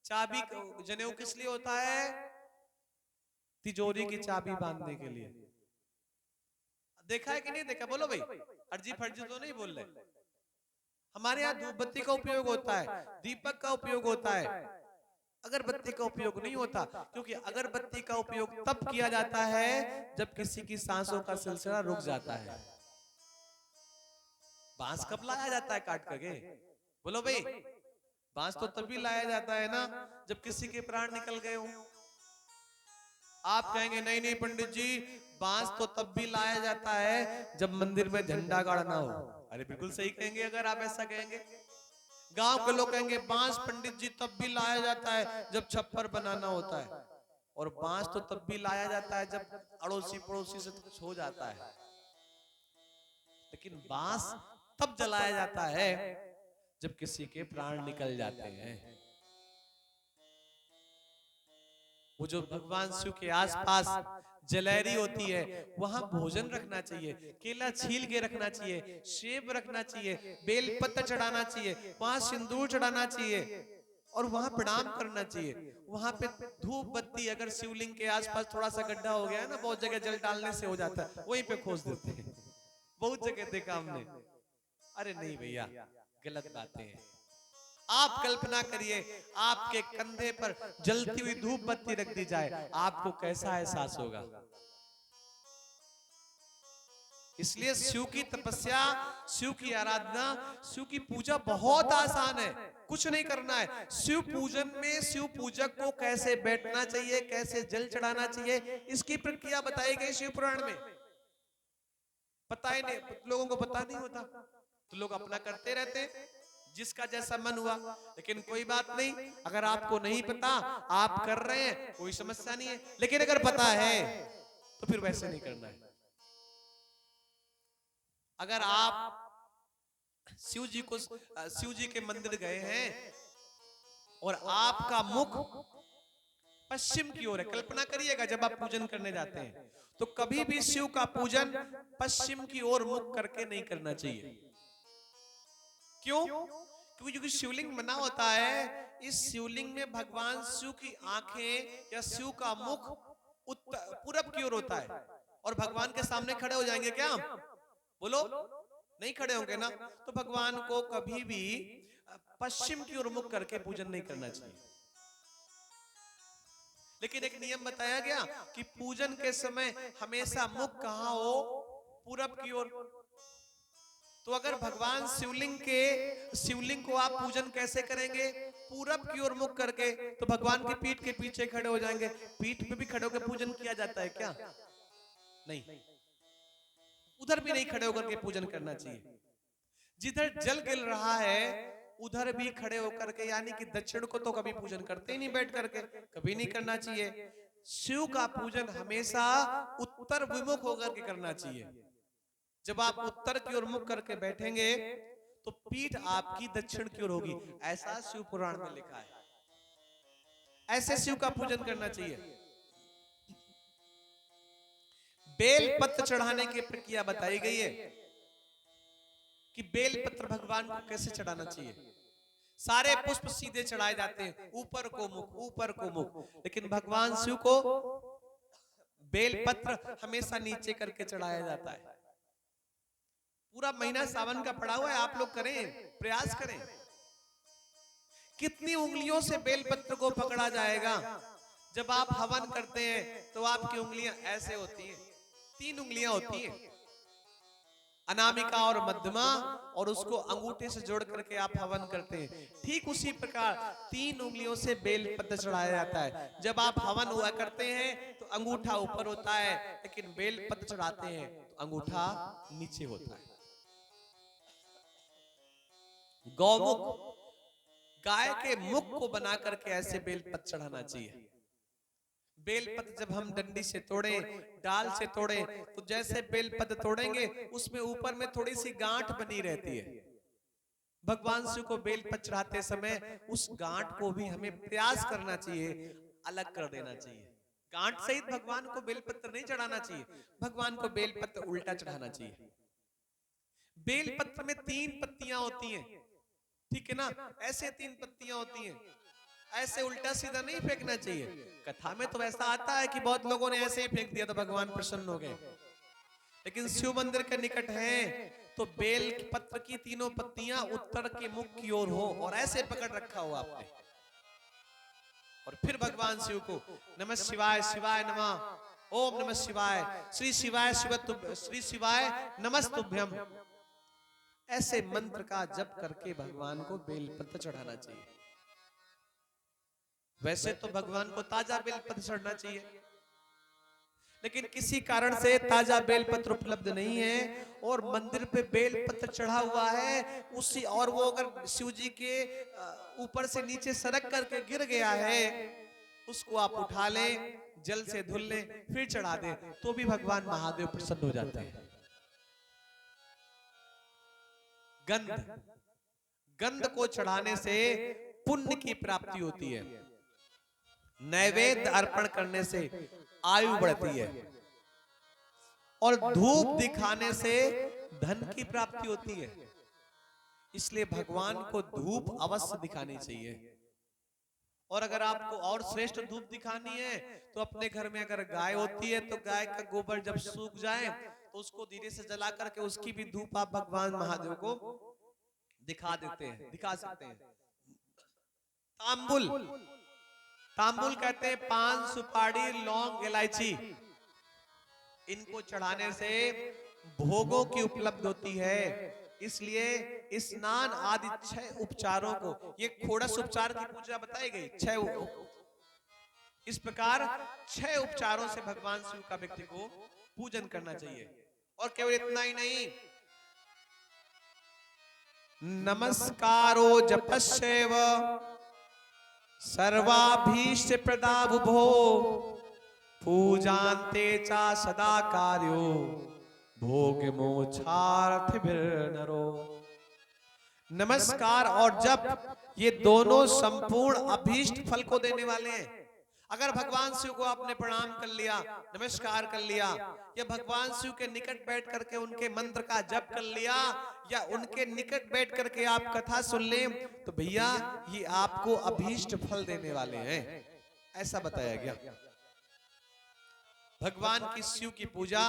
चाबी जनेऊ किस लिए होता है? तिजोरी की चाबी बांधने के लिए। देखा है कि नहीं देखा? बोलो भाई, अर्जी फर्जी तो नहीं बोल रहे। हमारे यहाँ धूप बत्ती का उपयोग होता है, दीपक का उपयोग होता है, अगरबत्ती का उपयोग नहीं होता। क्योंकि अगरबत्ती का उपयोग तब किया जाता है जब किसी की सांसों का सिलसिला रुक जाता है। बांस कब लाया जाता है काट करके? बोलो भाई, बांस तो तभी लाया जाता है ना जब किसी के प्राण निकल गए हो। आप कहेंगे नहीं नहीं पंडित जी, बांस तो तब भी लाया जाता है जब मंदिर में झंडा गाड़ना हो। अरे बिल्कुल सही कहेंगे अगर आप ऐसा कहेंगे। गांव के लोग कहेंगे बांस पंडित जी तब भी लाया जाता है जब छप्पर बनाना होता है, और बांस तो तब भी लाया जाता है जब अड़ोसी पड़ोसी से कुछ हो जाता है। लेकिन बांस तब जलाया जाता है जब किसी के प्राण निकल जाते हैं। वो जो भगवान शिव के आसपास जलहरी होती है, वहां भोजन रखना चाहिए, केला छील के रखना चाहिए, सेब रखना चाहिए, बेल पत्र चढ़ाना चाहिए, वहां सिंदूर चढ़ाना चाहिए और वहां प्रणाम करना चाहिए। वहां पे धूप बत्ती, अगर शिवलिंग के आसपास थोड़ा सा गड्ढा हो गया है ना, बहुत जगह जल डालने से हो जाता है, वहीं पे खोस देते हैं। बहुत जगह देखा हमने। अरे नहीं भैया, गलत बातें हैं। आप कल्पना करिए, आपके कंधे पर जलती हुई धूप बत्ती रख दी जाए, आपको कैसा एहसास होगा? इसलिए शिव की तपस्या, शिव की आराधना, शिव की पूजा बहुत आसान है, कुछ नहीं करना है। शिव पूजन में शिव पूजक को कैसे बैठना चाहिए, कैसे जल चढ़ाना चाहिए, इसकी प्रक्रिया बताई गई शिव पुराण में। पता ही नहीं, लोगों को पता नहीं होता तो लोग अपना करते रहते, जिसका जैसा मन हुआ। लेकिन कोई बात नहीं, अगर आपको नहीं पता, आप कर रहे हैं, कोई समस्या नहीं है। लेकिन अगर पता है तो फिर वैसे नहीं करना है। अगर आप शिव जी के मंदिर गए हैं और आपका मुख पश्चिम की ओर है, कल्पना करिएगा जब आप पूजन करने जाते हैं तो कभी भी शिव का पूजन पश्चिम की ओर मुख करके नहीं करना चाहिए। क्यों? क्योंकि जो शिवलिंग बना होता है, इस शिवलिंग में भगवान शिव की आंखें या शिव का मुख पूरब की ओर होता है, और भगवान के सामने खड़े हो जाएंगे क्या? बोलो, नहीं खड़े होंगे ना। तो भगवान को कभी भी पश्चिम की ओर मुख करके पूजन नहीं करना चाहिए। लेकिन एक नियम बताया गया कि पूजन के समय हमेशा मुख कहाँ हो? पूरब की ओर। तो अगर भगवान शिवलिंग को आप पूजन कैसे करेंगे? पूरब की ओर मुख करके। तो भगवान की पीठ के पीछे खड़े हो जाएंगे। पीठ पे भी खड़े होकर पूजन किया जाता है क्या? नहीं, उधर भी नहीं खड़े होकर के पूजन करना चाहिए। जिधर जल गिर रहा है उधर भी खड़े होकर के, यानी कि दक्षिण को तो कभी पूजन करते ही नहीं बैठ करके, कभी नहीं करना चाहिए। शिव का पूजन हमेशा उत्तर विमुख होकर के करना चाहिए। जब आप उत्तर की ओर मुख करके बैठेंगे तो पीठ आपकी दक्षिण की ओर होगी, ऐसा शिव पुराण में लिखा है। ऐसे शिव का पूजन करना चाहिए। बेल पत्र चढ़ाने की प्रक्रिया बताई गई है कि बेल पत्र भगवान को कैसे चढ़ाना चाहिए। सारे पुष्प सीधे चढ़ाए जाते हैं, ऊपर को मुख, ऊपर को मुख, लेकिन भगवान शिव को बेल पत्र हमेशा नीचे करके चढ़ाया जाता है। पूरा महीना सावन का पड़ा हुआ है, आप लोग करें, प्रयास करें। कितनी उंगलियों से बेल पत्र को पकड़ा जाएगा। जब आप हवन करते हैं तो आपकी उंगलियां ऐसे होती हैं, 3 उंगलियां होती हैं, अनामिका और मध्यमा, और उसको अंगूठे से जोड़ करके आप हवन करते हैं। ठीक उसी प्रकार 3 उंगलियों से बेल पत्र चढ़ाया जाता है। जब आप हवन हुआ करते हैं तो अंगूठा ऊपर होता है, लेकिन बेल पत्र चढ़ाते हैं तो अंगूठा नीचे होता है। गौमुख, गाय के मुख को बना करके ऐसे बेलपत्र चढ़ाना चाहिए। बेलपत्र जब हम डंडी से तोड़े, डाल से तोड़े, तो जैसे बेलपत्र तोड़ेंगे उसमें ऊपर में थोड़ी सी गांठ बनी रहती है। भगवान शिव को बेलपत्र चढ़ाते समय उस गांठ को भी हमें प्रयास करना चाहिए, अलग कर देना चाहिए। गांठ सहित भगवान को बेलपत्र नहीं चढ़ाना चाहिए, भगवान को बेलपत्र उल्टा चढ़ाना चाहिए। बेलपत्र में 3 पत्तियां होती हैं, ठीक है ना, ऐसे 3 पत्तियां होती हैं, ऐसे उल्टा सीधा नहीं फेंकना चाहिए। कथा में तो ऐसा आता है कि बहुत लोगों ने ऐसे ही फेंक दिया तो भगवान प्रसन्न हो गए, लेकिन शिव मंदिर के निकट है तो बेल पत्र की 3 पत्तियां उत्तर के मुख की ओर हो और ऐसे पकड़ रखा हो आपने, और फिर भगवान शिव को नमः शिवाय, शिवाय नमः, ओम नमः शिवाय, श्री शिवाय श्री शिवाय नमस्तुभ्यम, ऐसे मंत्र का जप करके भगवान को बेलपत्र चढ़ाना चाहिए। वैसे तो भगवान को ताजा बेलपत्र चढ़ना चाहिए, लेकिन किसी कारण से ताजा बेलपत्र उपलब्ध नहीं है और मंदिर पे बेलपत्र चढ़ा हुआ है उसी, और वो अगर शिव जी के ऊपर से नीचे सरक करके गिर गया है, उसको आप उठा लें, जल से धुल लें, फिर चढ़ा दें, तो भी भगवान महादेव प्रसन्न हो जाते हैं। गंध, गंध को चढ़ाने से पुण्य की प्राप्ति होती है। नैवेद्य अर्पण करने से आयु बढ़ती है और धूप दिखाने से धन की प्राप्ति होती है। इसलिए भगवान को धूप अवश्य दिखानी चाहिए। और अगर आपको और श्रेष्ठ धूप दिखानी है तो अपने घर में अगर गाय होती है तो गाय का गोबर जब सूख जाए तो उसको धीरे से जला करके उसकी भी धूप आप भगवान महादेव को दिखा देते हैं, दिखा सकते हैं। तांबुल, तांबुल कहते हैं पान, सुपारी, लौंग, इलायची, इनको चढ़ाने से भोगों की उपलब्ध होती है। इसलिए स्नान आदि 6 उपचारों को, ये खोड़स उपचार की पूजा बताई गई, 6 इस प्रकार 6 उपचारों से भगवान शिव का व्यक्ति को पूजन करना चाहिए। और केवल इतना ही नहीं, नमस्कारो जपस्यैव सर्वाभीष्ट प्रदाबुभो पूजान्ते चा सदा कार्यो भोग मोक्षार्थिभिर्नरो। नमस्कार और जप ये दोनों संपूर्ण अभीष्ट फल को देने वाले हैं। अगर भगवान शिव को आपने प्रणाम कर लिया, नमस्कार कर लिया, या भगवान शिव के निकट बैठ करके उनके मंत्र का जप कर लिया, या उनके निकट बैठ करके आप कथा सुन लें, तो भैया ये आपको अभीष्ट फल देने वाले हैं, ऐसा बताया गया। भगवान की शिव की पूजा,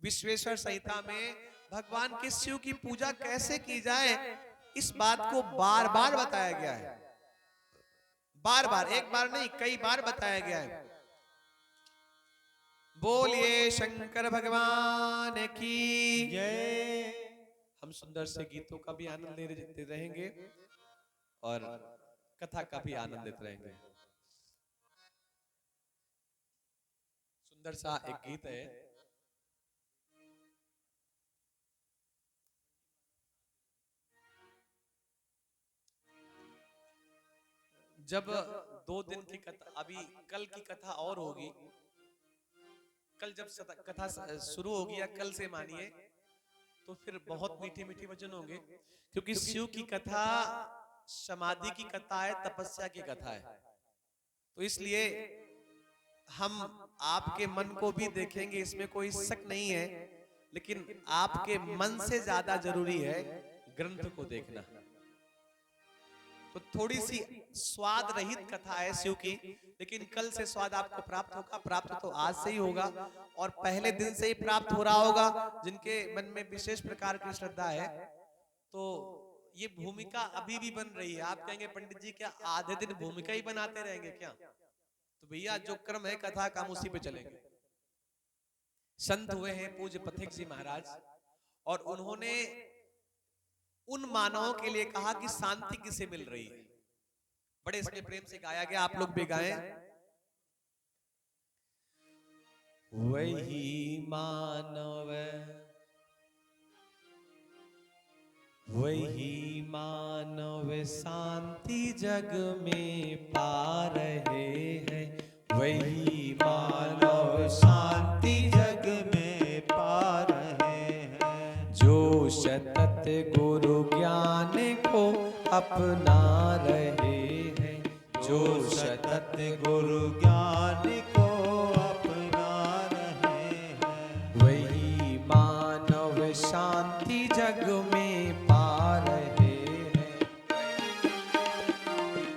विश्वेश्वर संहिता में भगवान के शिव की पूजा कैसे की जाए इस बात को बार बार बताया गया है। बार बार, एक बार नहीं कई बार बताया गया है। बोलिए शंकर भगवान की जय। हम सुंदर से गीतों का भी आनंद लेते रहेंगे और कथा का भी आनंद लेते रहेंगे। सुंदर सा एक गीत है, जब 2 दिन की कथा, अभी कल की कथा और होगी, कल जब कथा शुरू होगी या कल से मानिए, तो फिर बहुत मीठे मीठे वचन होंगे, क्योंकि शिव की कथा समाधि की कथा है, तपस्या की कथा है। तो इसलिए हम आपके मन को भी देखेंगे, इसमें कोई शक नहीं है, लेकिन आपके मन से ज्यादा जरूरी है ग्रंथ को देखना। तो थोड़ी सी स्वाद रहित कथा है शिव की, लेकिन कल से स्वाद आपको प्राप्त होगा। प्राप्त तो आज से ही होगा और पहले दिन से ही प्राप्त हो रहा होगा। जिनके मन में विशेष प्रकार की श्रद्धा है, तो ये भूमिका अभी भी बन रही है। आप कहेंगे पंडित जी क्या आधे दिन भूमिका ही बनाते रहेंगे क्या? तो भैया जो क्रम है कथा का, हम उसी पे चलेंगे। संत हुए हैं पूज्य पथिक जी महाराज, और उन्होंने उन मानवों के लिए कहा कि शांति किसे मिल रही है। बड़े इसमें प्रेम से गाया गया, आप लोग भी गाएं। वही मानव, वही मानव शांति जग में पा रहे हैं। वही मानव शांति जग में पा रहे हैं, जो सतत गुरु ज्ञान को अपना रहे हैं। जो सतत गुरु ज्ञान को अपना रहे हैं, वही मानव शांति जग में पा रहे हैं।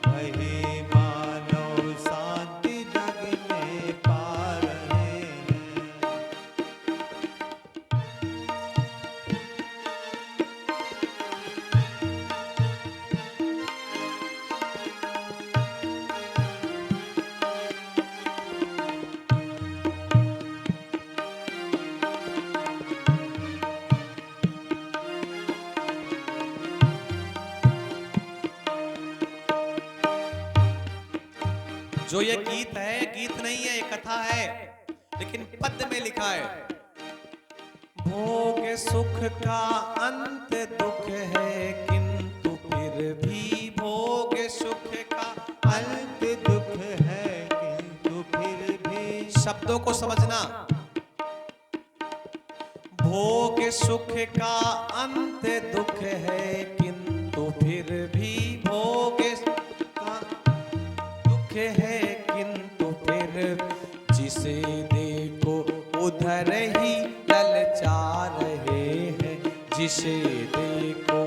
वही मानव शांति जग में पा रहे हैं। जो ये गीत है, गीत नहीं है, ये कथा है, लेकिन पद में लिखा है, भोग सुख का अंत दुख है, किंतु फिर भी भोग सुख का अंत दुख है, किंतु फिर भी। शब्दों को समझना, भोग सुख का अंत दुख है, किंतु फिर भी भोग का दुख है, किंतु फिर जिसे देखो उधर ही ललचा रहे हैं। जिसे देखो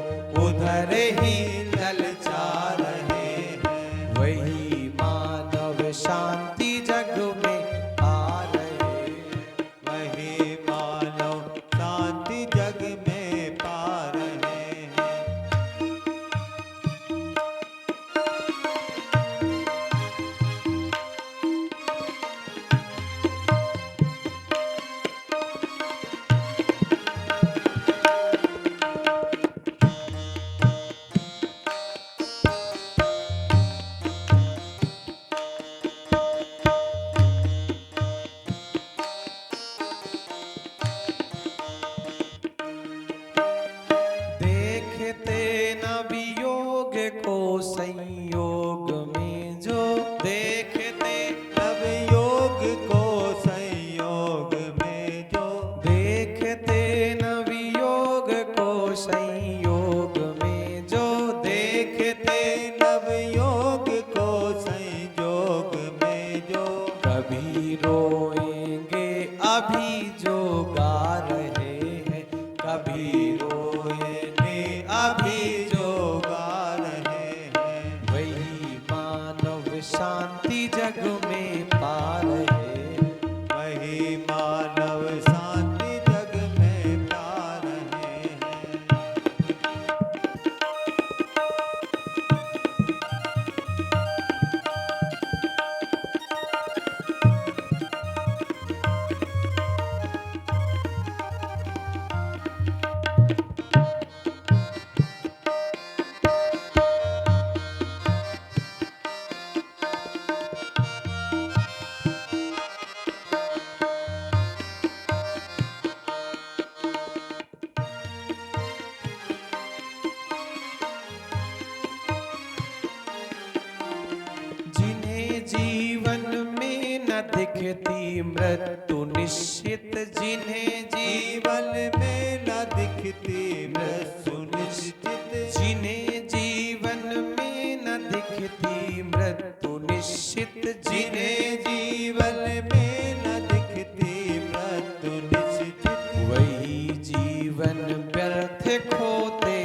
उधर ही ललचा रहे हैं, वही मानव शांति जग में आ रहे हैं। वही मानव शांति जग में पा रहे हैं। देखते न वियोग को संयोग में जो, देखते नव योग को संयोग में जो, देखते न वियोग को संयोग में जो, देखते नव योग को संयोग में जो, कभी रोएंगे अभी जो गा रहे हैं, कभी रोएंगे अभी जो गा रहे हैं। वही मानव शांति जग में पा रहे हैं। वही मानव शांति जग में पा रहे हैं। न दिखती मृत्यु निश्चित, जिन्हें जीवन में न दिखती मृत्यु निश्चित, जिन्हें जीवन में न दिखती मृत्यु निश्चित, जिन्हें जीवन में न दिखती मृत्यु निश्चित, वही जीवन व्यर्थ खोते